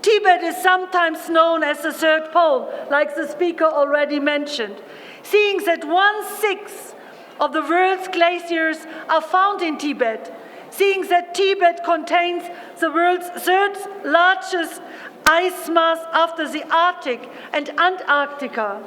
Tibet is sometimes known as the third pole, like the speaker already mentioned, seeing that 1/6 of the world's glaciers are found in Tibet, seeing that Tibet contains the world's third largest ice mass after the Arctic and Antarctica.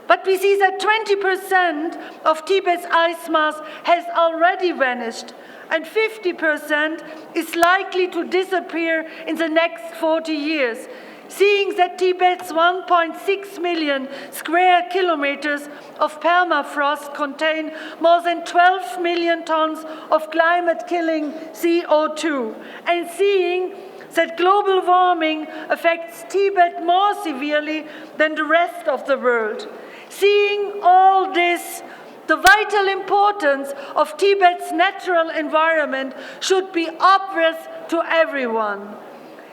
But we see that 20% of Tibet's ice mass has already vanished, and 50% is likely to disappear in the next 40 years, seeing that Tibet's 1.6 million square kilometers of permafrost contain more than 12 million tons of climate-killing CO2, and seeing that global warming affects Tibet more severely than the rest of the world. Seeing all this, the vital importance of Tibet's natural environment should be obvious to everyone.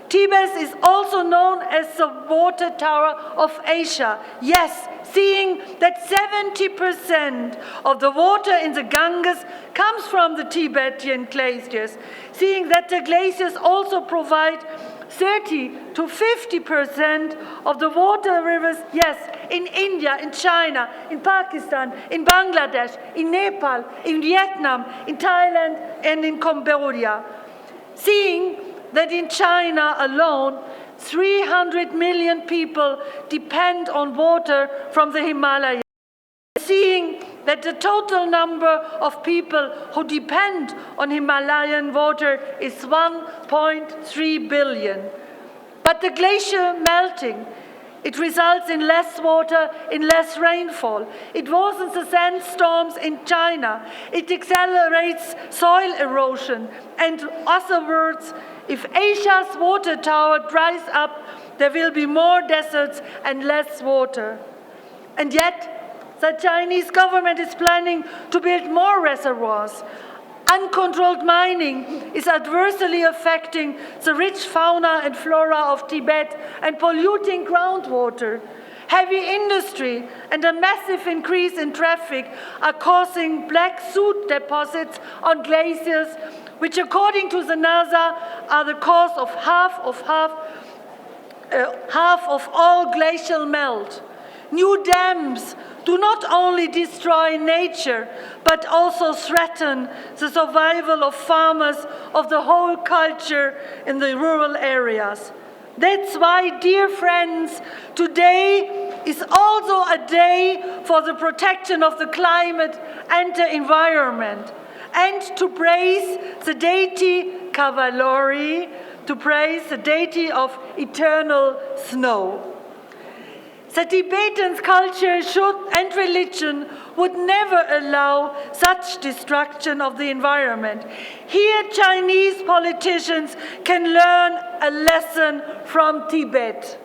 Tibet is also known as the water tower of Asia. Yes, seeing that 70% of the water in the Ganges comes from the Tibetan glaciers, seeing that the glaciers also provide 30 to 50% of the water rivers, yes, in India, in China, in Pakistan, in Bangladesh, in Nepal, in Vietnam, in Thailand, and in Cambodia. Seeing that in China alone, 300 million people depend on water from the Himalayas. Seeing that the total number of people who depend on Himalayan water is 1.3 billion. But the glacier melting, it results in less water, in less rainfall. It worsens the sandstorms in China. It accelerates soil erosion. And in other words, if Asia's water tower dries up, there will be more deserts and less water. And yet, the Chinese government is planning to build more reservoirs. Uncontrolled mining is adversely affecting the rich fauna and flora of Tibet and polluting groundwater. Heavy industry and a massive increase in traffic are causing black soot deposits on glaciers, which according to the NASA are the cause of half of all glacial melt. New dams do not only destroy nature, but also threaten the survival of farmers, of the whole culture in the rural areas. That's why, dear friends, today is also a day for the protection of the climate and the environment, and to praise the deity Kavalori, to praise the deity of eternal snow. The Tibetan culture and religion would never allow such destruction of the environment. Here, Chinese politicians can learn a lesson from Tibet.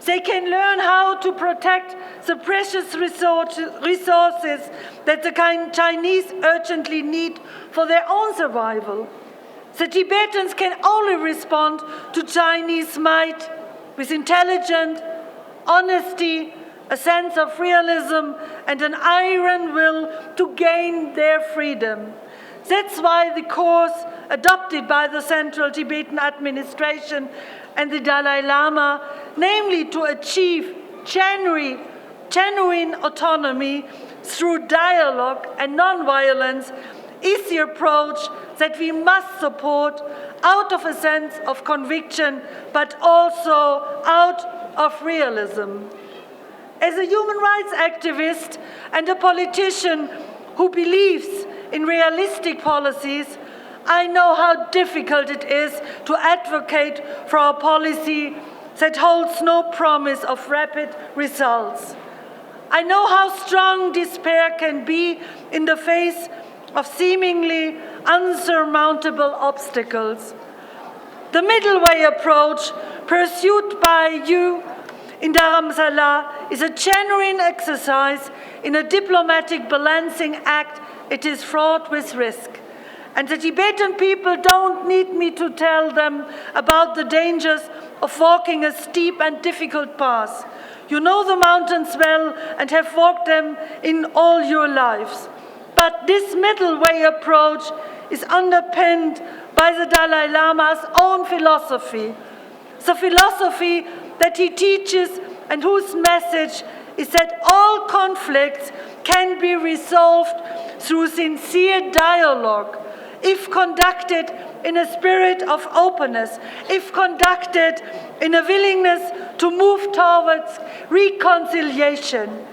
They can learn how to protect the precious resources that the Chinese urgently need for their own survival. The Tibetans can only respond to Chinese might with intelligence, honesty, a sense of realism, and an iron will to gain their freedom. That's why the course adopted by the Central Tibetan Administration and the Dalai Lama, namely to achieve genuine autonomy through dialogue and non-violence, is the approach that we must support out of a sense of conviction, but also out of realism. As a human rights activist and a politician who believes in realistic policies, I know how difficult it is to advocate for a policy that holds no promise of rapid results. I know how strong despair can be in the face of seemingly unsurmountable obstacles. The middle way approach pursued by you in Dharamsala is a genuine exercise in a diplomatic balancing act. It is fraught with risk. And the Tibetan people don't need me to tell them about the dangers of walking a steep and difficult path. You know the mountains well and have walked them in all your lives. But this middle way approach is underpinned by the Dalai Lama's own philosophy. The philosophy that he teaches and whose message is that all conflicts can be resolved through sincere dialogue, if conducted in a spirit of openness, if conducted in a willingness to move towards reconciliation.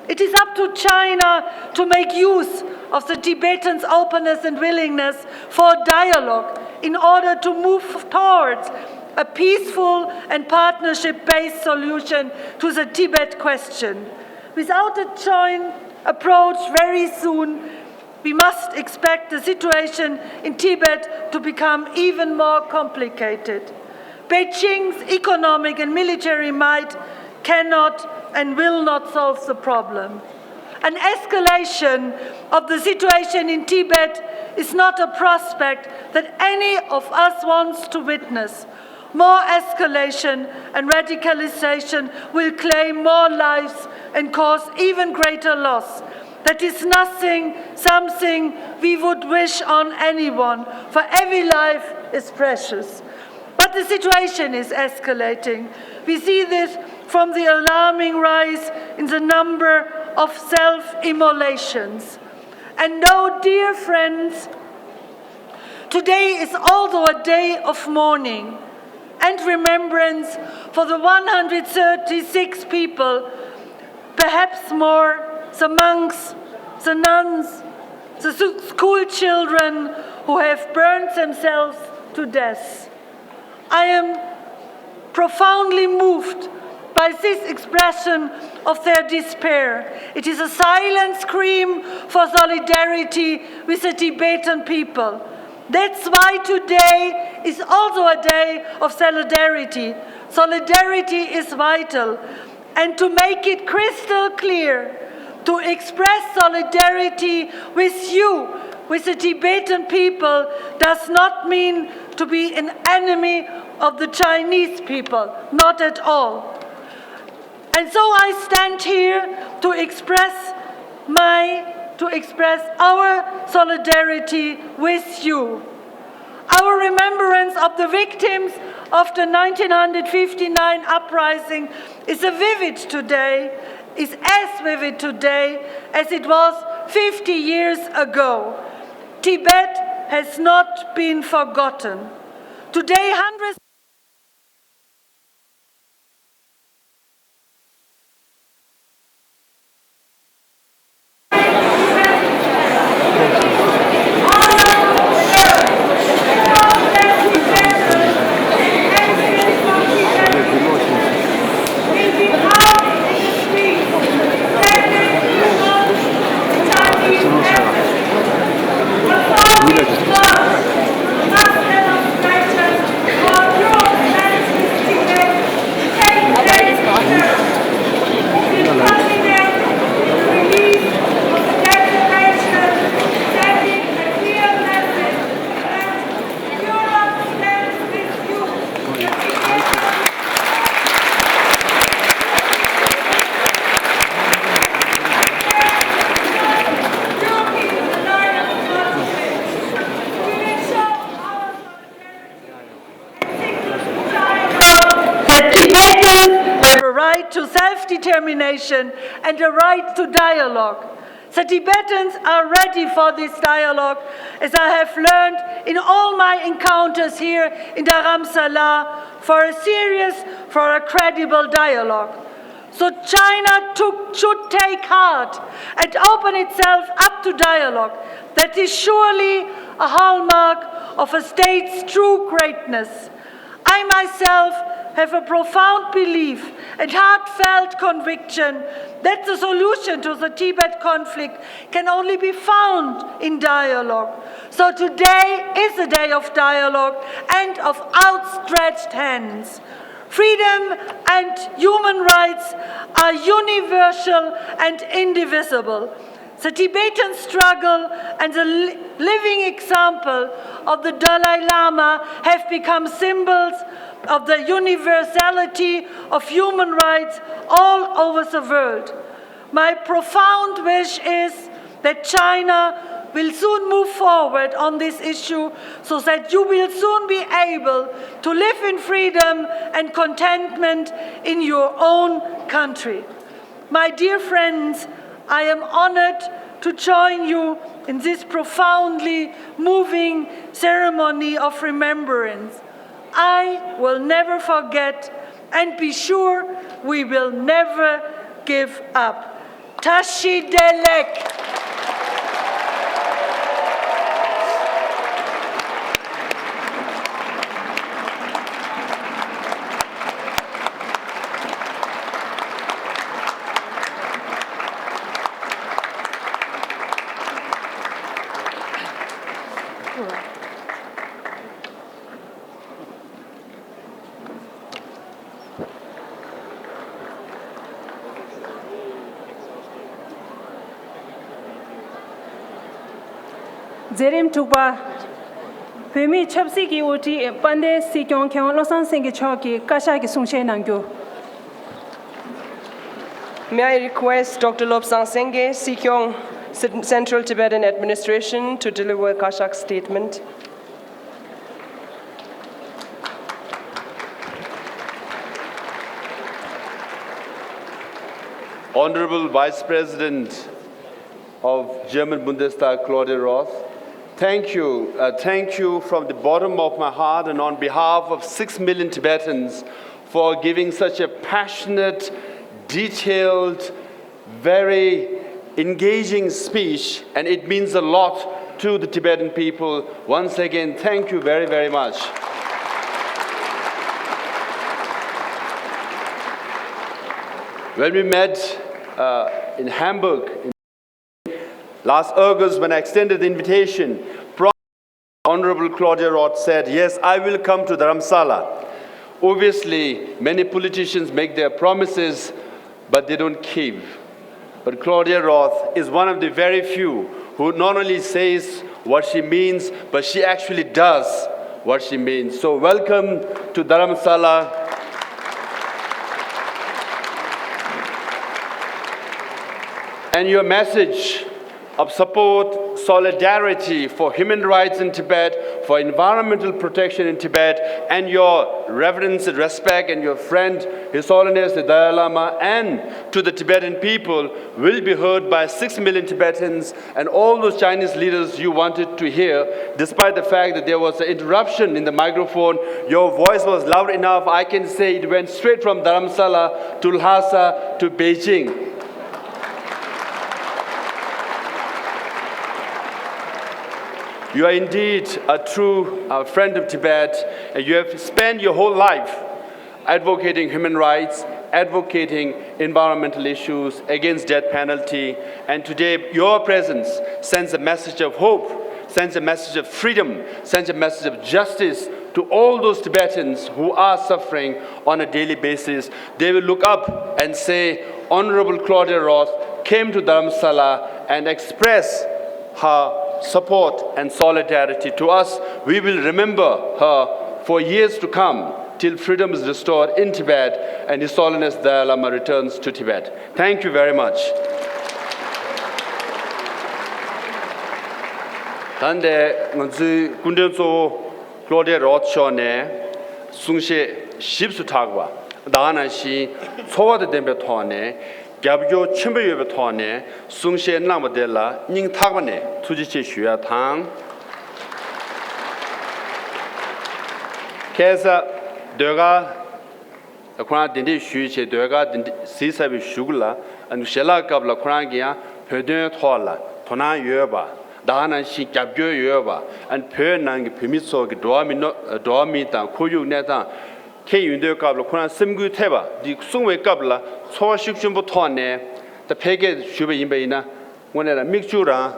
It is up to China to make use of the Tibetans' openness and willingness for dialogue in order to move towards a peaceful and partnership-based solution to the Tibet question. Without a joint approach very soon, we must expect the situation in Tibet to become even more complicated. Beijing's economic and military might cannot and will not solve the problem. An escalation of the situation in Tibet is not a prospect that any of us wants to witness. More escalation and radicalization will claim more lives and cause even greater loss. That is something we would wish on anyone, for every life is precious. But the situation is escalating. We see this from the alarming rise in the number of self-immolations. And now, dear friends, today is also a day of mourning and remembrance for the 136 people, perhaps more, the monks, the nuns, the school children who have burned themselves to death. I am profoundly moved by this expression of their despair. It is a silent scream for solidarity with the Tibetan people. That's why today is also a day of solidarity. Solidarity is vital. And to make it crystal clear, to express solidarity with you, with the Tibetan people, does not mean to be an enemy of the Chinese people, not at all. And so I stand here to express our solidarity with you. Our remembrance of the victims of the 1959 uprising is as vivid today as it was 50 years ago. Tibet has not been forgotten. Today, hundreds to self-determination and a right to dialogue. The Tibetans are ready for this dialogue, as I have learned in all my encounters here in Dharamsala, for a credible dialogue. So China should take heart and open itself up to dialogue. That is surely a hallmark of a state's true greatness. I myself have a profound belief and heartfelt conviction that the solution to the Tibet conflict can only be found in dialogue. So today is a day of dialogue and of outstretched hands. Freedom and human rights are universal and indivisible. The Tibetan struggle and the living example of the Dalai Lama have become symbols of the universality of human rights all over the world. My profound wish is that China will soon move forward on this issue so that you will soon be able to live in freedom and contentment in your own country. My dear friends, I am honored to join you in this profoundly moving ceremony of remembrance. I will never forget, and be sure we will never give up. Tashi Delek. Zerim Tuba Pemi Chapsi ki Uti Pande Sikyong Kyong Losan Sengi Choki Kasha ki Sungshe Nangyo. May I request Dr. Lobsang Sengye, Sikyong, Central Tibetan Administration, to deliver Kashak's statement. Honorable Vice President of German Bundestag, Claudia Roth, thank you from the bottom of my heart and on behalf of 6 million Tibetans for giving such a passionate, detailed, very engaging speech, and it means a lot to the Tibetan people. Once again, thank you very, very much. When we met in Hamburg last August, when I extended the invitation, Honorable Claudia Roth said, yes, I will come to Dharamsala. Obviously, many politicians make their promises, but they don't keep. But Claudia Roth is one of the very few who not only says what she means, but she actually does what she means. So welcome to Dharamsala. And your message of support, solidarity for human rights in Tibet, for environmental protection in Tibet, and your reverence and respect and your friend, His Holiness the Dalai Lama, and to the Tibetan people will be heard by 6 million Tibetans and all those Chinese leaders you wanted to hear. Despite the fact that there was an interruption in the microphone, your voice was loud enough. I can say it went straight from Dharamsala to Lhasa to Beijing. You are indeed a true friend of Tibet, and you have spent your whole life advocating human rights, advocating environmental issues, against death penalty. And today, your presence sends a message of hope, sends a message of freedom, sends a message of justice to all those Tibetans who are suffering on a daily basis. They will look up and say, Honorable Claudia Roth came to Dharamsala and expressed her support and solidarity to us. We will remember her for years to come till freedom is restored in Tibet and His Holiness Dalai Lama returns to Tibet. Thank you very much. Tande nganzu kundenso Claudia Roth shone sungshe shibsu thagwa dana shi chowade dembe thone gyabgyo chimbe yebe thone sungshe namadela ning thagwane tujiche shuya thang kesa dega khona dindi shuche dega dindi sisabi shugla anu shela kabla khona gya phedön thola thona yeba dana shi gyabgyo yeba an phe nang phimitso gi doami ta khoyu ne ta ke yunde kabla khona simgu theba di sungwe kabla choshik chumbu thone the pege shube imbe ina wonera mikchura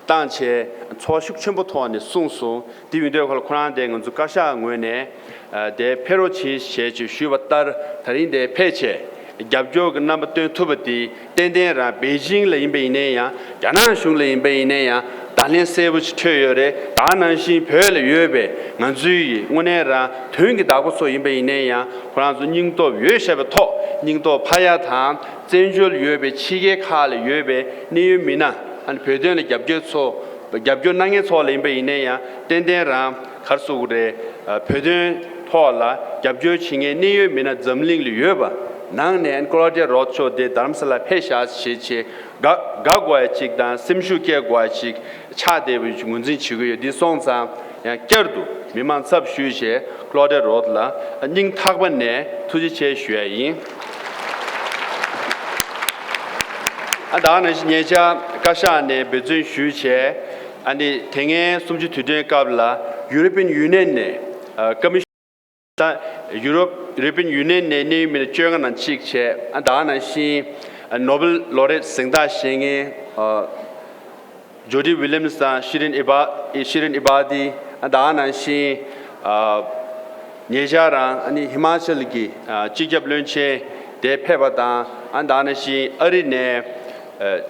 당체 초식 첨부토안의 숭숭 디윈도에 걸 코란데 건주 가샤 응원에 대 페로치 셰지 슈바따 다린데 페체 갑조 넘버 2 투버디 땡땡라 베이징 레인베이네야 야나숑 레인베이네야 달린 세부치 튀어요레 다난시 별의 유베 난주이 오네라 퇴응기 다고소 인베이네야 코란주 닝도 유셰부터 닝도 파야탄 전줄 유베 치게 칼 유베 니유미나 안 베드는 갑교 낭에 소레인베이네야 땡땡라 카르수그레 베드 토라 갑교 칭에 니유미나 점링 유베 nang Claudia Rocho de Dharamsala Pesha Shichi Gagwa Chikdan Simshuke Gwachik Chade Munzin Chigu di Songsa Kerdu Miman Sub Shushe Claudia Rodla Ning Tagbane Tuji Che Shuayin Adana Nyeja Kashane Bezun Shuche and the Tenge Sumji Tudin Kabla European Union Commission European Union ne mi chöngan nan chik che adana shi Nobel laureate singda shinge Jody Williams da Shirin Ibadi adana shi Nejara ani Himachal gi chijab lunche de phebada adana shi arine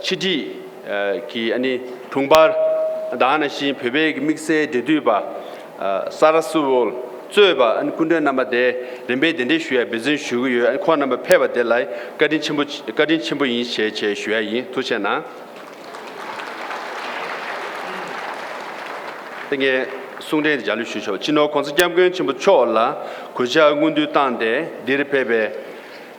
chidi ki ani thungbar adana shi phebe mixe de duba sarasuvol Zuba and Kunda number de Rimbe Dendishua, Bizin Shugu, and Quan number Peva de Lai, Gadin Chimbu in Che Shuayi, Tuchana. Think Sunday Jalushu, Chino, Consajam Chimbu Chola, Kuja Gundu Tande, Diripebe,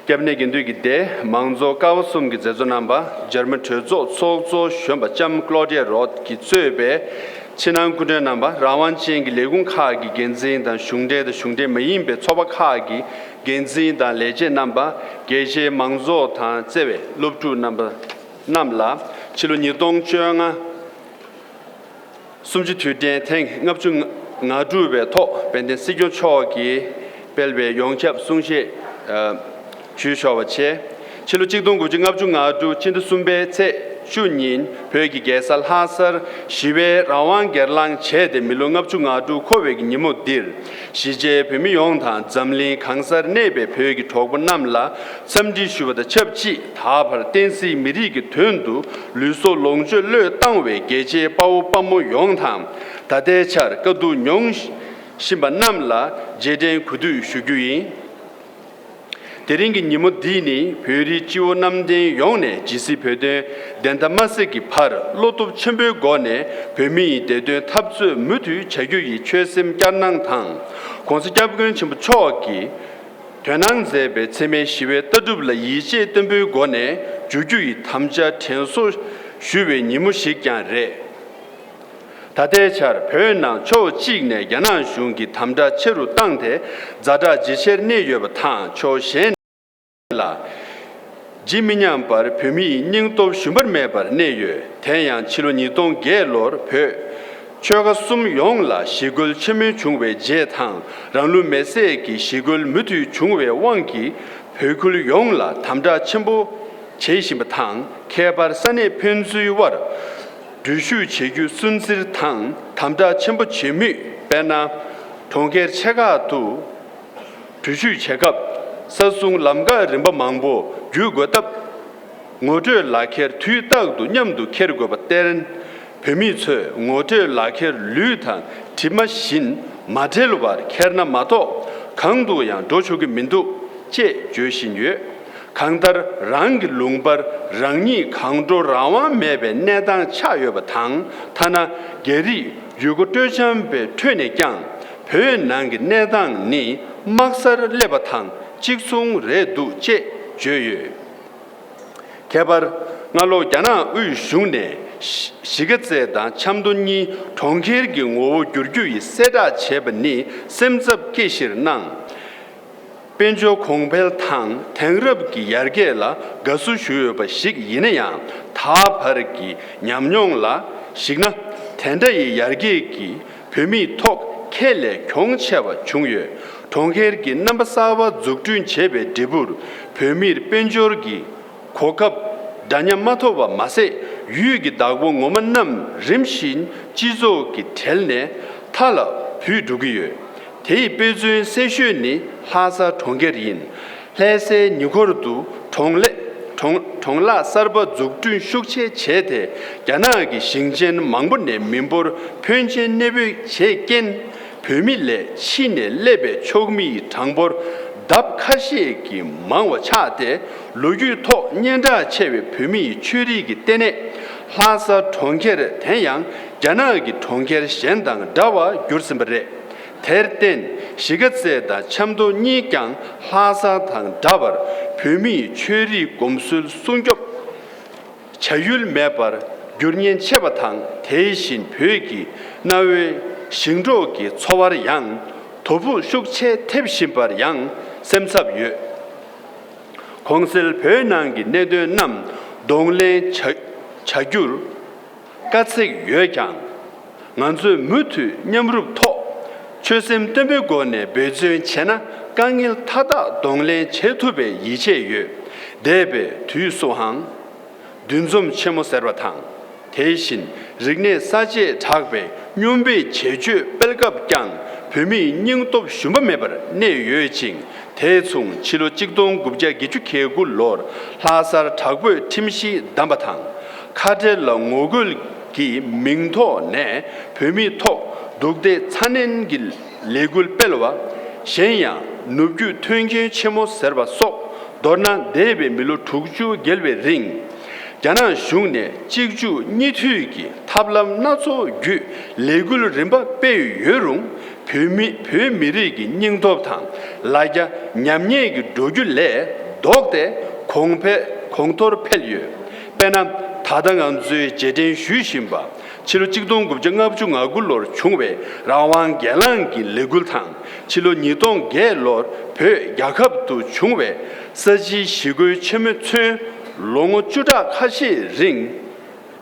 Cabinet Gindugi, Manzo Kawasum Gizazonamba, German Turzo, Sozo, Shumba Jam Claudia Rod, Kitsube. Chinang Kuda number, Rawan Ching, Legun Kagi, Genzin, than Shungde, the Shungde Mayimbe, Tobakagi, Genzin, than Leje number, Geje Mangzo, Tan Zeve, Lubtu number Namla, Chilunidong Chunga Sumji to Den Tang, Napchung Nadube, Top, Benden Sijo Chogi, Belbe, Yongchap, Sungshe, Chushawache, Chilujidong Gujingapchung Adu, Chindusumbe, Te. Shunin, Pegi Gesal Hasar, Shive, Rawan Gerlang Che de Milungap Chungadu, Koveg Nimudir, Shije Pimi Yongtan, Zamli, Kangsar Nebe, Pegi Togun Namla, Samdi Shuva the Chepchi, Tabar, Tensi, Mirigi Tundu, Luso Longju Le Tangwe, Geje, Pau Pamu Yongtan, Tadechar, Kadu Nyong Shimba Namla, Jeden Kudu Shugui. Deringi Nimudini, Puri Chiu Namde Yone, GC Pede, Dendamaseki Par, Lotop Chimbu Gone, Pemi, de Tabsu Mutu, Chagui, Chesim Ganang Tang, Consijabgun Chimbu Choki, Tenang Zebe, Tseme Shive, Tadubla Yishe Tembu Gone, Jujui, Tamja, Tenso, Shuve Nimushikyan Re. Tadechar, Pernang, Cho Chigne, Yanan Shungi, Tamda Cheru Tangte, Zada Jisher Neyob Tang, Cho Shen. Jiminyam par Pumi Ningto Shumber Mebar Neyo, Tanyang Chiloni Dong Gelor, Pe Choga Sum Yongla, Shigul Chimi Chungwe Jetang, Ranglu Meseki, Shigul Mutu Chungwe Wangi, Pekul Yongla, Tamda Chimbo Cheshimbatang, Kebar Sane Penzu War, Dushu Chegu Sunsir Tang, Tamda Chimbo Chimi, Bena, Tonger Chega Tu, Dushu Chegap. Sasung Lamga Rimba Mambo, Jugotab Motor Laker, Tutag, Nyamdu Kergo, but Teren, Pemitsu, Motor Laker, Lutan, Timashin, Matelvar, Kerna Mato, Kangdu Yang, Dochugi Mindu, Che, Joshin Kangdar, Rang Lungbar, Rangi, Kangdo Rawa Mebe, Nedang Chayo Tang, Tana, Geri, Yugotojambe, Tunegang, Penang, Nedang Ni, Maxar Lebatang. Chiksung Redu Che Joye Kebar Nalo Yana U Shune Shigatse Dan Chamduni Tongkirgi Ngo Gurgui Seda Chebani Semzab Kishir Nang Benjo Kongbel Tang Tengrabki Yargela Gasu Shuba Shik Yinayang Taparki Nyamnyongla Shigna Tenda Yargeki Pemi Tok Kele Kyongcheva Chungye Tonghergi Nambasawa Zugdun Chebe Debur, Pemir Penjorgi, Kokap, Danyamatova Mase, 유기 다고 오만남 림신 지조기 텔네 탈라 뷰두기요 대이 베즈인 세슈니 하사 통계린 해세 뉴거르도 통라 서버 죽둔 숙체 제대 야나기 싱젠 망본네 민보르 편진 내비 제겐 벼밀레 신의 레베 초미 당보르 답카시기 망와 차대 로유토 년자 체베 벼미 추리기 때문에 하사 통계를 대양 야나기 통계를 현당 다와 교르스버레 대르텐 시것세다 참도 니강 하사당 다버 벼미 추리 곰술 송격 자율 매발 교년 체바탕 대신 벼기 나외 싱조기 초와의 양 도부 숙체 탭신발 양 샘삽유 공슬 변난기 내도남 동래 자규 까색 여강 만수 무투 냠룹토 최심 때문에 베즈인 체나 강일 타다 동래 제투베 이제유 대베 뒤소항 둔좀 체모서바탕 대신 릭네 사제 작베 뉴베 제주 벨갑강 벼미 닝톱 슈범메버 내여징 대충 치료 직동 국제 기축 계굴로 하사 타고 팀시 담바탕 카델러 모글 기 민토 내 벼미 톡 독대 찬엔길 레굴 벨와 셴야 누규 퉁게 체모 서바 속 도나 데베 밀로 투주 겔베 링 자나 슝네 직주 니투기 탑람 나소 규 레굴 림바 베여롱 벼미리기 닝도탕 라자 냠녜기 도줄레 독대 공토르 펠유 베남 다당안주의 제된 휴신바 치료 직동 급정압 중 아굴로 중외 라왕 갤랑기 레굴탕 치료 니동 갤로 벼 야갑도 중외 서지 시구 체메체 롱어 주다 카시 링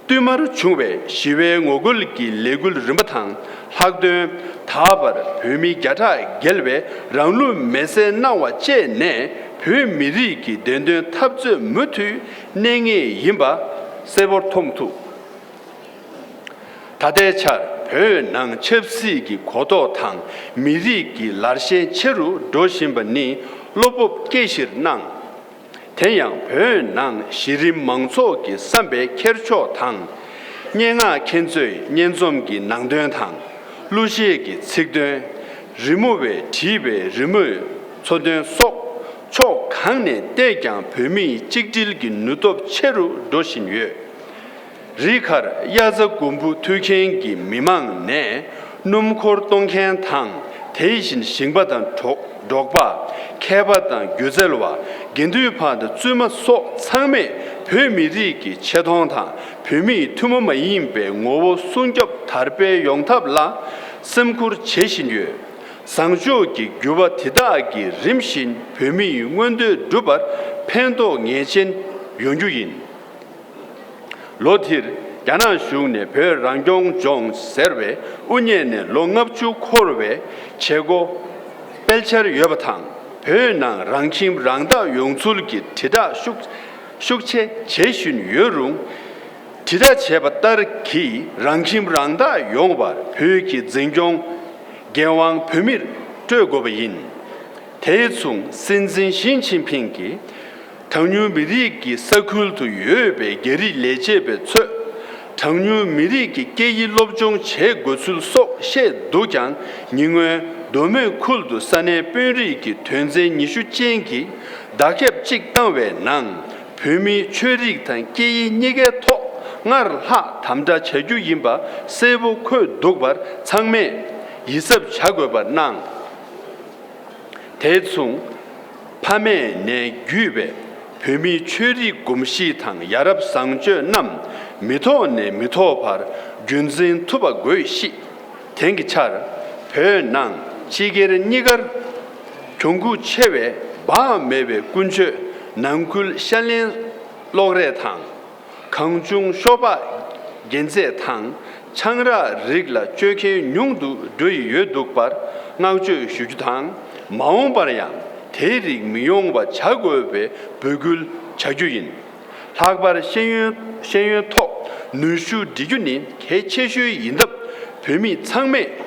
뚜마르 중외 시외 오글기 레굴 르마탕 학드 다바르 벼미 갸타 겔베 라운루 메세 나와 제네 벼미리기 덴데 탑즈 무투 냉에 임바 세버 통투 다대차 벼낭 첩시기 고도탕 미리기 라르셰 체루 도심바니 로법 게시르낭 태양 벼낭 시림망소기 삼배 케르초탕 녜가 켄즈의 녜좀기 낭된탕 루시에기 책된 리무베 디베 리무 초된 속 초강내 대강 벼미 직질기 누톱 체루 도신유 리카르 야자 공부 투켄기 미망 내 눔코르동켄 탕 대신 싱바단 독바 케바단 규젤와 겐두파드 쯔마 속 상메 벼미리기 체통탕 벼미 투모마 임베 오보 순겹 다르베 용탑라 섬쿠르 제신유 상주기 규바 티다기 림신 벼미 원드 두바 펜도 녜신 용주인 로틸 야나슈네 벼랑종 종 서베 운예네 롱압주 코르베 제고 벨처르 여바탕 벼낭 랑침 랑다 용출기 티다 숙체 제신 여룽 티다 제바따르 기 랑침 랑다 용바 벼기 증종 개왕 벼밀 뜨고베인 대충 신진 신친핑기 당류 미리기 서클도 여베 게리 레제베 츠 당류 미리기 게이 롭종 제고술 속셰 도장 닝외 도메 쿨도 산에 뻬리기 된제 니슈 쟁기 다캡 직당외 난 벼미 최릭탄 게이 니게 토 나르하 담자 제주 임바 세부 코 독발 창매 이섭 작업바 난 대충 파메 내 규베 벼미 최리 곰시탕 야랍 상저 남 미토네 미토발 균진 투바 고시 땡기차르 벼낭 지게르 니거 종구 체외 바메베 군저 남굴 샬린 로레탕 강중 쇼바 겐제탕 창라 리글라 쮸케 뇽두 드이 여독바 나우주 슈주탕 마옹바량 대리 미용바 자고베 버글 자주인 학바르 신유토 누슈 디규니 개체슈 인답 뱀이 창매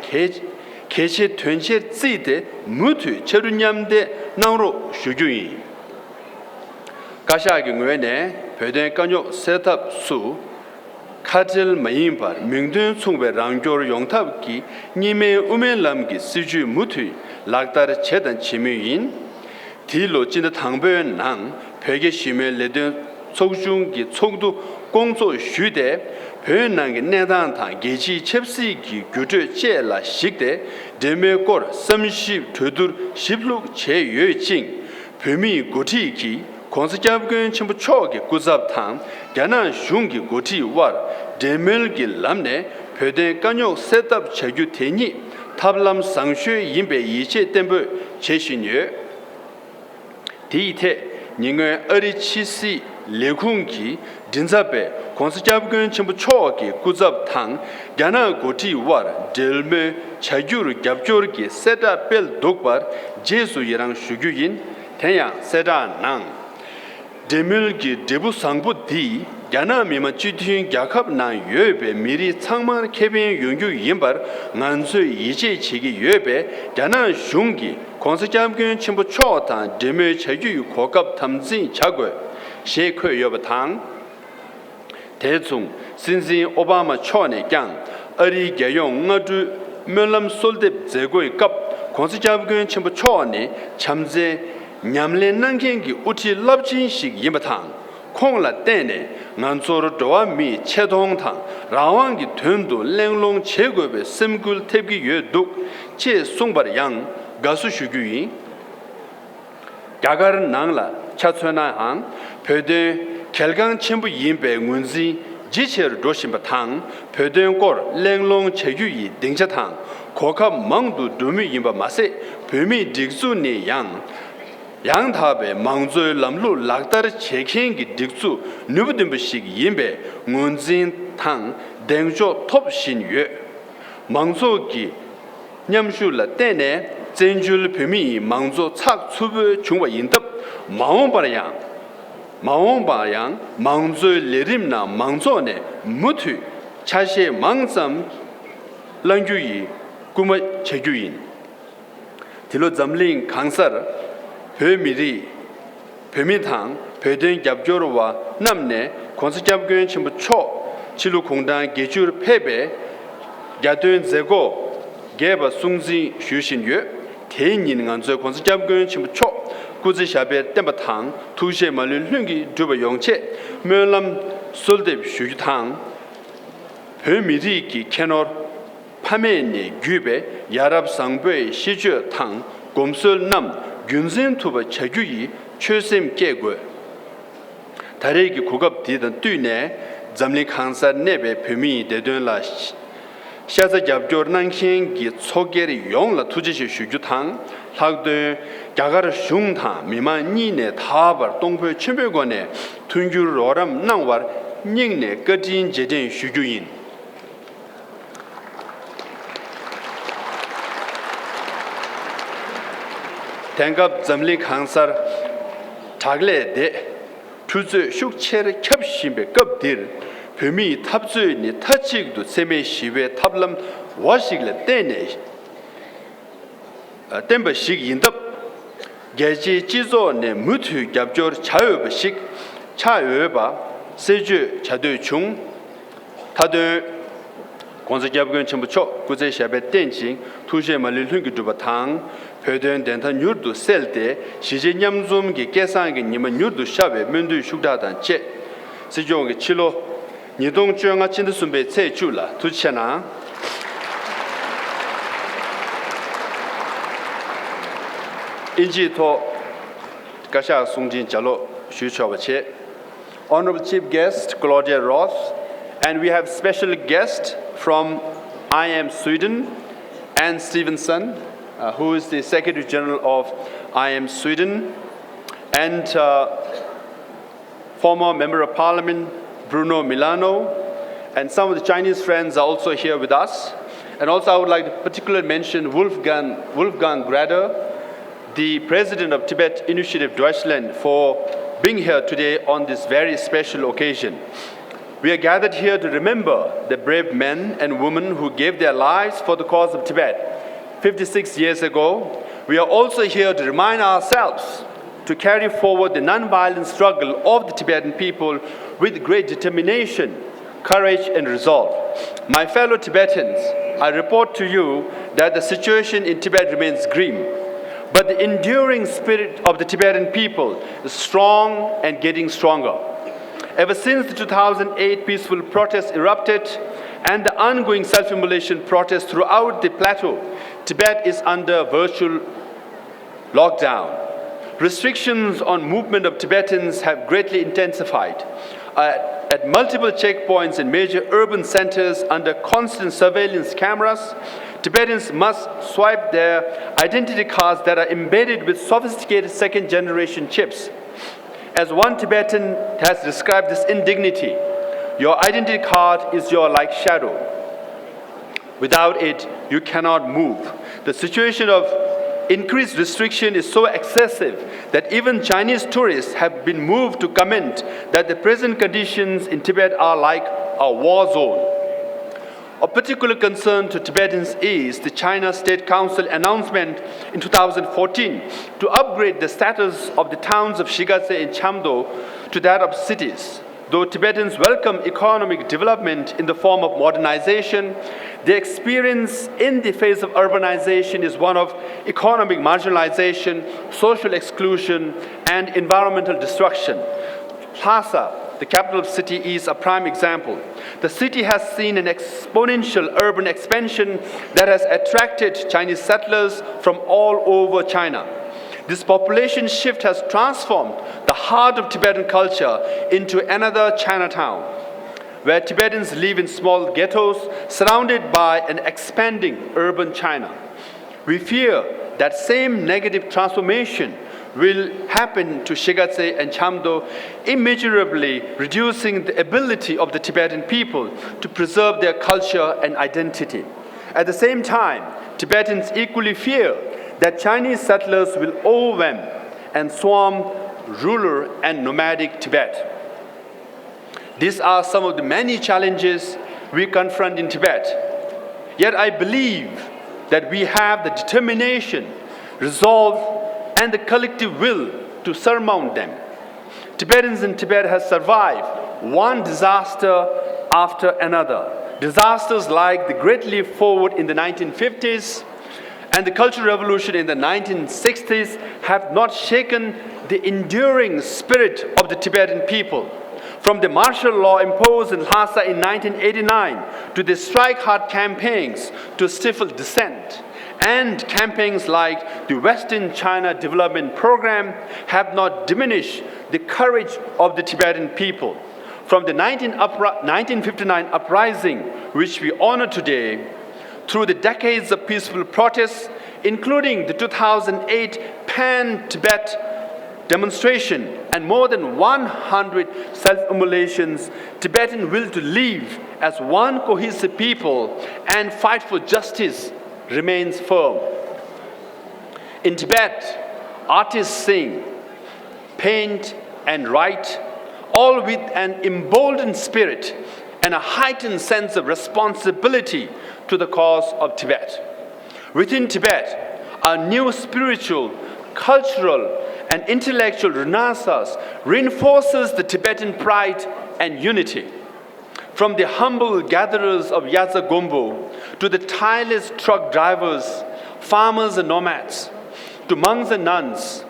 개체 된체 찌대 무투 체르냠데 나로 슈규이 가샤기 외에 배된 간요 셋업 수 카젤 마임바 명든 총배 랑조르 용탑기 님의 우멜람기 시주 무투 락다르 체단 치미인 딜로 진의 당배연 낭 백의 심에 레든 소중기 총도 공조 휴대 배연낭의 내단타 계지 첩시기 규제 제라 식대 데메골 30 되들 10룩 제여징 뱀이 고티기 konsekabgen chimbu choge kuzabthang gyanan shungi goti war demelgi lamne pöde kanyo setup chegyu teni tablam sangshue yimbe yiche tembu cheshinye diite ninge ari chisi lekhungki dinzabe konsekabgen chimbu choge kuzabthang gyanan goti war delme chegyur gyabjorgi setup bel dokbar jesu yerang shugyuyin tenya sedan nang 데밀기 데부 상부디 야나 미마 쥐튀인 야캅 나 예베 미리 창만 케빈 용규 임발 난수 이제 지기 예베 야나 슝기 konsekabgen chimbu chotan deme chegyu kokap tamzin chagwe shekho yobtang 대중 신신 오바마 초네 강 어리 개용 ngadu mellam solde 제고의 갑 konsekabgen chimbu cho니 참제 냠len nangengi uti labjin식 임바탕 콩라 때네 난소로 도와미 체동탕 라왕기 된도 랭롱 제고베 심굴 탭기 예독 제 송바양 가수슈규이 야가른 낭라 차츠나항 베데 켈강 첨부 임베 문지 지체르 도심바탕 베데골 랭롱 제규이 딩자탕 고갑 망두 두미 임바 마세 베미 딕수니 양 양탑의 망조의 람루 락다르 체킹기 딕수 누부듬비식 임베 문진탕 댕조 톱신유 망조기 냠슈라 때네 전줄 범위 망조 착수부 중과 인답 마원바량 망조의 레림나 망조네 무투 차시 망점 랑규이 구마 제규인 딜로 잠링 강사르 베미탕 베든 갑조로와 남네 konsekabgen chimbu cho chilu kongdan gechu pebe gadön zego geba sungzi shushin yue tenin nganzo konsekabgen chimbu cho kuzi shabe tembatang tushe malun lungi duba yongche melam solde shujutang pemiri ki kenor pameni gübe yarab sangbe shiju tang gomsul nam 균진 투바 체규이 최심 깨고 다리기 고급 디던 뛰네 잠리 칸사 네베 페미 데던라 샤자 잡조르난킹기 소게리 용라 투지시 슈주탕 학드 야가르 슝타 미만니네 타바 동포 쳔베고네 tunju로람 낭와 닝네 거진 제진 슈주인 땡갑 잠리 칸사 타글레데 투즈 슈크체르 캡심베 겁딜 뱀이 탑즈니 타치도 세메 시베 탑람 와시글레 때네 템버식 인답 게지 지조네 무투 갑조 자유버식 차여바 세주 자도 중 다들 konsekabgen chimbu cho kuze shabe tenjing tuje malil hungi dubatang pöden denta nyurdu selde shije nyamzum gi kesangi nima nyurdu shabe mendu shugdadan che sejong chilo nidong chuanga chindu sumbe che chula tuchana inji to kasha sungjin jalo shuchobache Honorable Chief Guest Claudia Roth, and we have special guest from I Am Sweden, Anne Stevenson, who is the Secretary General of I Am Sweden, and former Member of Parliament Bruno Milano, and some of the Chinese friends are also here with us. And also I would like to particularly mention Wolfgang Grader, the President of Tibet Initiative Deutschland, for being here today on this very special occasion. We are gathered here to remember the brave men and women who gave their lives for the cause of Tibet 56 years ago. We are also here to remind ourselves to carry forward the non-violent struggle of the Tibetan people with great determination, courage, and resolve. My fellow Tibetans, I report to you that the situation in Tibet remains grim, but the enduring spirit of the Tibetan people is strong and getting stronger. Ever since the 2008 peaceful protests erupted and the ongoing self-immolation protests throughout the plateau, Tibet is under virtual lockdown. Restrictions on movement of Tibetans have greatly intensified. At multiple checkpoints in major urban centers under constant surveillance cameras, Tibetans must swipe their identity cards that are embedded with sophisticated second-generation chips. As one Tibetan has described this indignity, your identity card is your like shadow. Without it, you cannot move. The situation of increased restriction is so excessive that even Chinese tourists have been moved to comment that the present conditions in Tibet are like a war zone. Of particular concern to Tibetans is the China State Council announcement in 2014 to upgrade the status of the towns of Shigatse and Chamdo to that of cities. Though Tibetans welcome economic development in the form of modernization, their experience in the face of urbanization is one of economic marginalization, social exclusion, and environmental destruction. Lhasa, the capital city, is a prime example. The city has seen an exponential urban expansion that has attracted Chinese settlers from all over China. This population shift has transformed the heart of Tibetan culture into another Chinatown, where Tibetans live in small ghettos surrounded by an expanding urban China. We fear that same negative transformation will happen to Shigatse and Chamdo, immeasurably reducing the ability of the Tibetan people to preserve their culture and identity. At the same time, Tibetans equally fear that Chinese settlers will overwhelm and swarm rural and nomadic Tibet. These are some of the many challenges we confront in Tibet. Yet I believe that we have the determination, resolve, and the collective will to surmount them. Tibetans in Tibet have survived one disaster after another. Disasters like the Great Leap Forward in the 1950s and the Cultural Revolution in the 1960s have not shaken the enduring spirit of the Tibetan people. From the martial law imposed in Lhasa in 1989 to the strike hard campaigns to stifle dissent, and campaigns like the Western China Development Program have not diminished the courage of the Tibetan people. From the 1959 uprising, which we honor today, through the decades of peaceful protests, including the 2008 Pan-Tibet demonstration and more than 100 self-immolations, Tibetan will to live as one cohesive people and fight for justice remains firm. In Tibet, artists sing, paint, and write, all with an emboldened spirit and a heightened sense of responsibility to the cause of Tibet. Within Tibet, a new spiritual, cultural, and intellectual renaissance reinforces the Tibetan pride and unity. From the humble gatherers of Yaza Gombo to the tireless truck drivers, farmers and nomads, to monks and nuns,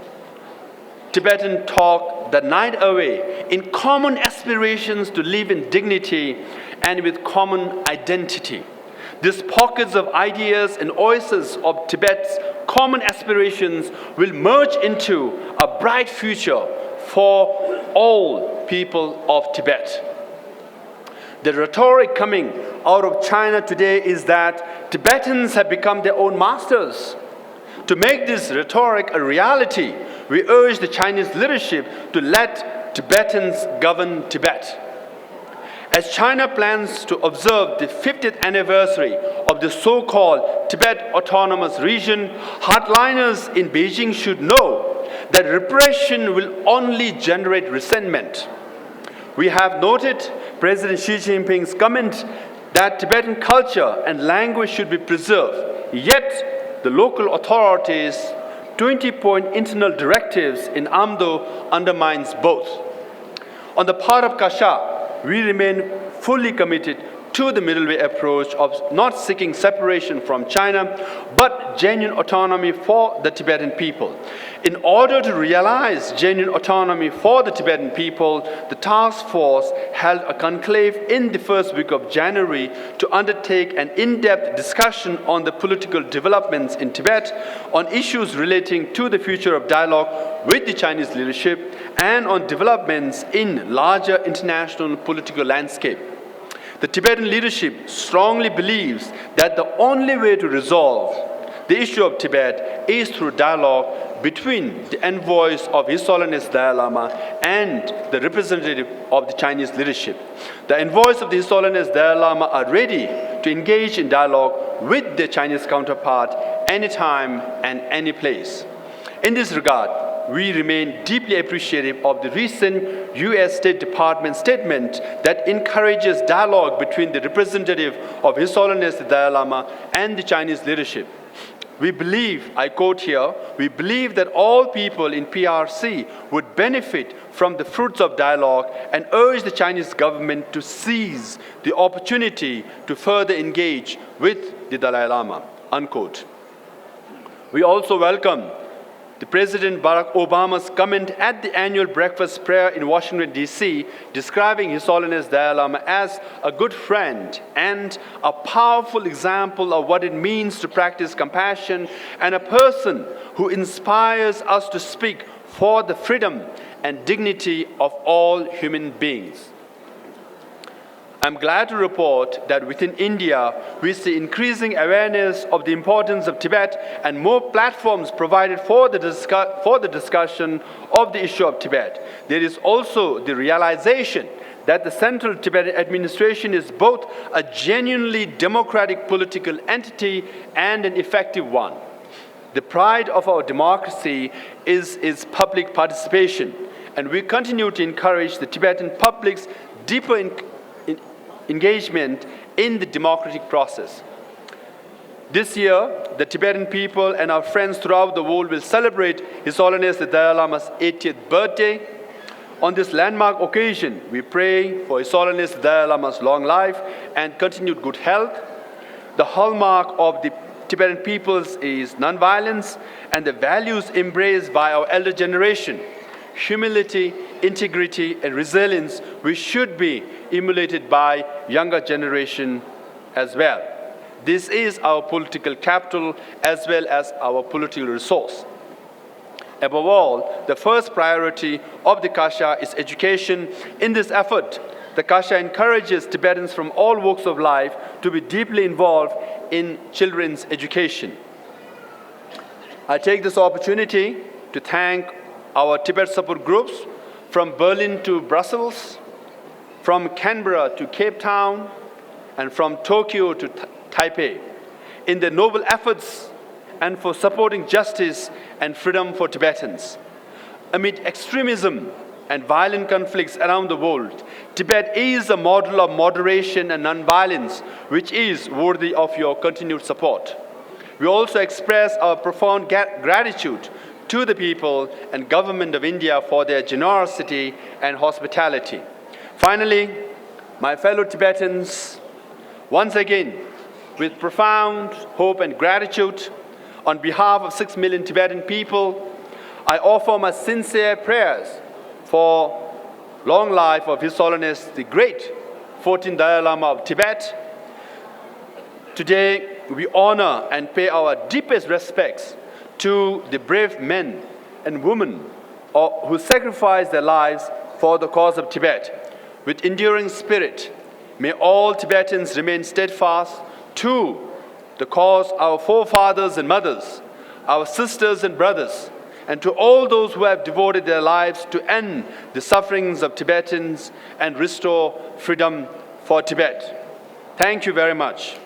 Tibetan talk the night away in common aspirations to live in dignity and with common identity. These pockets of ideas and oases of Tibet's common aspirations will merge into a bright future for all people of Tibet. The rhetoric coming out of China today is that Tibetans have become their own masters. To make this rhetoric a reality, we urge the Chinese leadership to let Tibetans govern Tibet. As China plans to observe the 50th anniversary of the so-called Tibet Autonomous Region, hardliners in Beijing should know that repression will only generate resentment. We have noted President Xi Jinping's comment that Tibetan culture and language should be preserved. Yet, the local authorities' 20-point internal directives in Amdo undermines both. On the part of Kasha, we remain fully committed to the middle way approach of not seeking separation from China, but genuine autonomy for the Tibetan people. In order to realize genuine autonomy for the Tibetan people, the task force held a conclave in the first week of January to undertake an in-depth discussion on the political developments in Tibet, on issues relating to the future of dialogue with the Chinese leadership, and on developments in larger international political landscape. The Tibetan leadership strongly believes that the only way to resolve the issue of Tibet is through dialogue between the envoys of His Holiness Dalai Lama and the representative of the Chinese leadership. The envoys of His Holiness Dalai Lama are ready to engage in dialogue with their Chinese counterpart anytime and any place. In this regard, we remain deeply appreciative of the recent U.S. State Department statement that encourages dialogue between the representative of His Holiness the Dalai Lama and the Chinese leadership. We believe, I quote here, we believe that all people in PRC would benefit from the fruits of dialogue and urge the Chinese government to seize the opportunity to further engage with the Dalai Lama, unquote. We also welcome the President Barack Obama's comment at the annual breakfast prayer in Washington, D.C., describing His Holiness Dalai Lama as a good friend and a powerful example of what it means to practice compassion and a person who inspires us to speak for the freedom and dignity of all human beings. I'm glad to report that within India, we see increasing awareness of the importance of Tibet and more platforms provided for the discussion of the issue of Tibet. There is also the realization that the Central Tibetan Administration is both a genuinely democratic political entity and an effective one. The pride of our democracy is its public participation, and we continue to encourage the Tibetan public's deeper engagement in the democratic process. This year, the Tibetan people and our friends throughout the world will celebrate His Holiness the Dalai Lama's 80th birthday. On this landmark occasion, we pray for His Holiness the Dalai Lama's long life and continued good health. The hallmark of the Tibetan peoples is nonviolence and the values embraced by our elder generation: humility, integrity, and resilience, which should be emulated by younger generation as well. This is our political capital as well as our political resource. Above all, the first priority of the Kasha is education. In this effort, the Kasha encourages Tibetans from all walks of life to be deeply involved in children's education. I take this opportunity to thank our Tibet support groups from Berlin to Brussels, from Canberra to Cape Town, and from Tokyo to Taipei, in their noble efforts and for supporting justice and freedom for Tibetans. Amid extremism and violent conflicts around the world, Tibet is a model of moderation and nonviolence, which is worthy of your continued support. We also express our profound gratitude to the people and government of India for their generosity and hospitality. Finally, my fellow Tibetans, once again, with profound hope and gratitude, on behalf of 6 million Tibetan people, I offer my sincere prayers for long life of His Holiness the Great 14th Dalai Lama of Tibet. Today, we honor and pay our deepest respects to the brave men and women who sacrificed their lives for the cause of Tibet. With enduring spirit, may all Tibetans remain steadfast to the cause our forefathers and mothers, our sisters and brothers, and to all those who have devoted their lives to end the sufferings of Tibetans and restore freedom for Tibet. Thank you very much.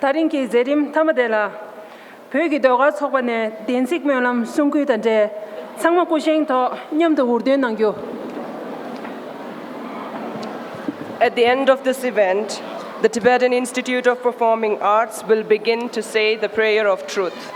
Tarinki zerim tamadela 벽이 도가 속반에 댄식 면람 숨기던데 상마 고생도 냠도 우르된 남겨. At the end of this event, the Tibetan Institute of Performing Arts will begin to say the prayer of truth.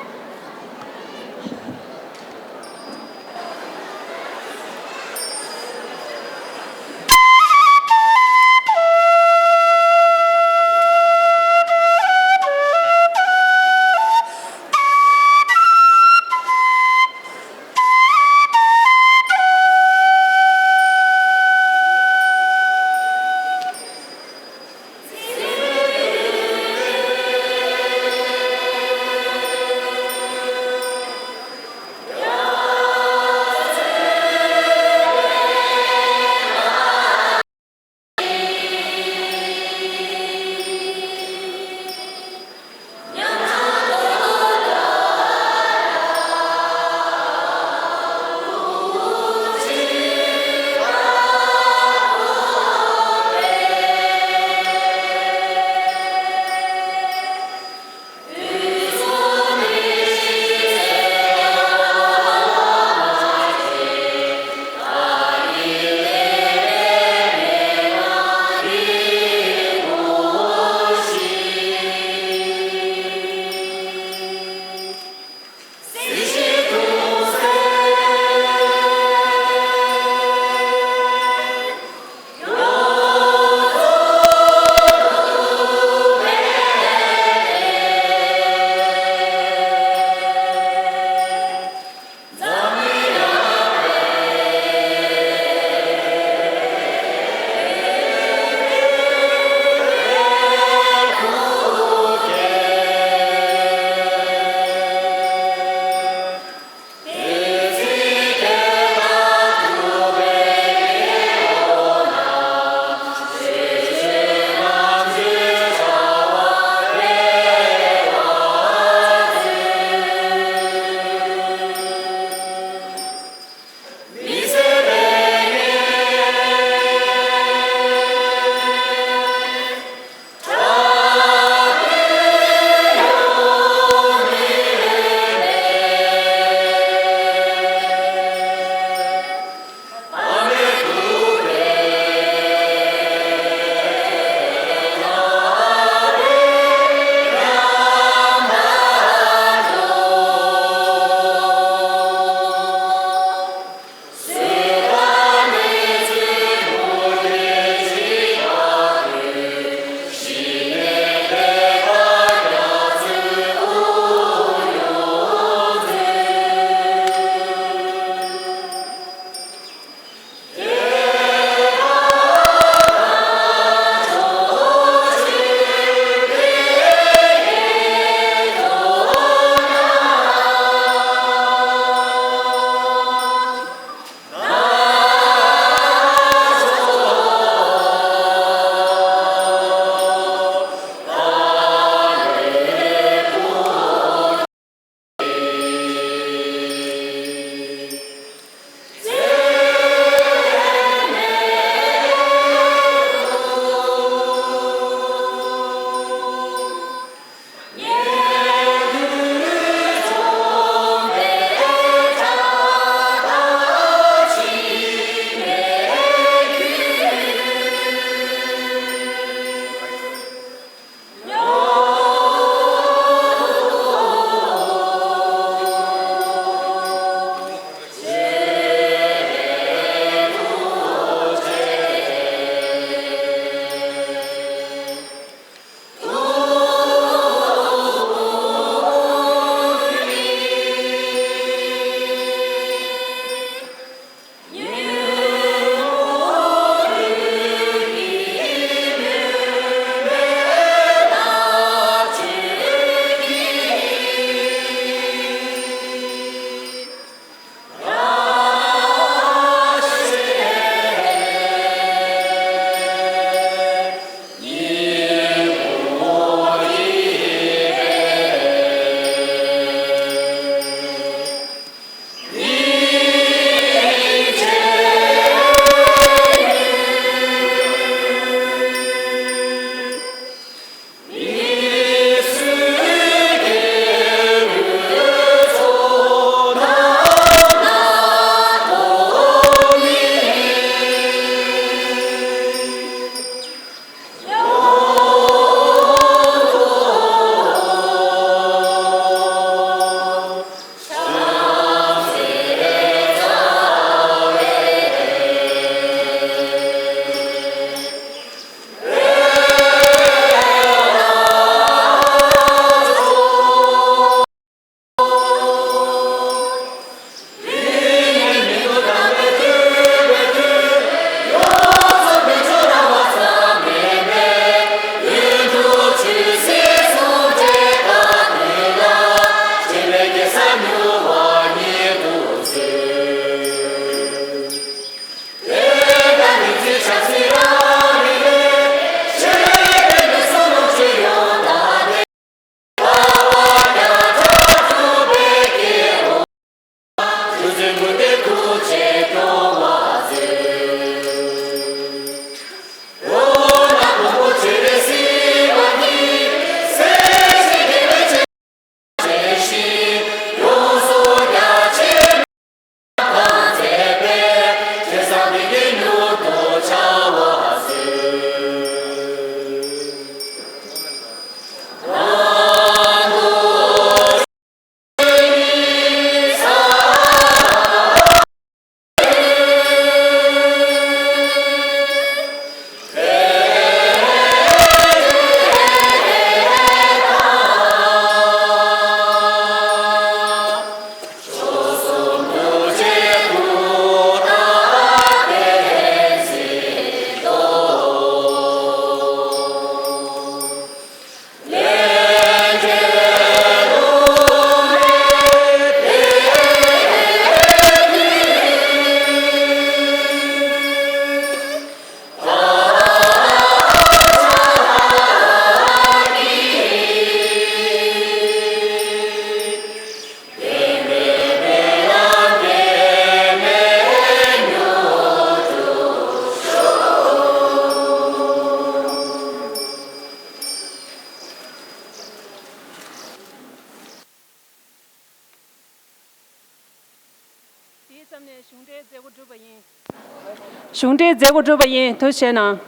Shungde zego zhoba yin to shena.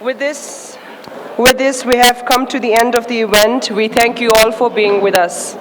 With this, we have come to the end of the event. We thank you all for being with us.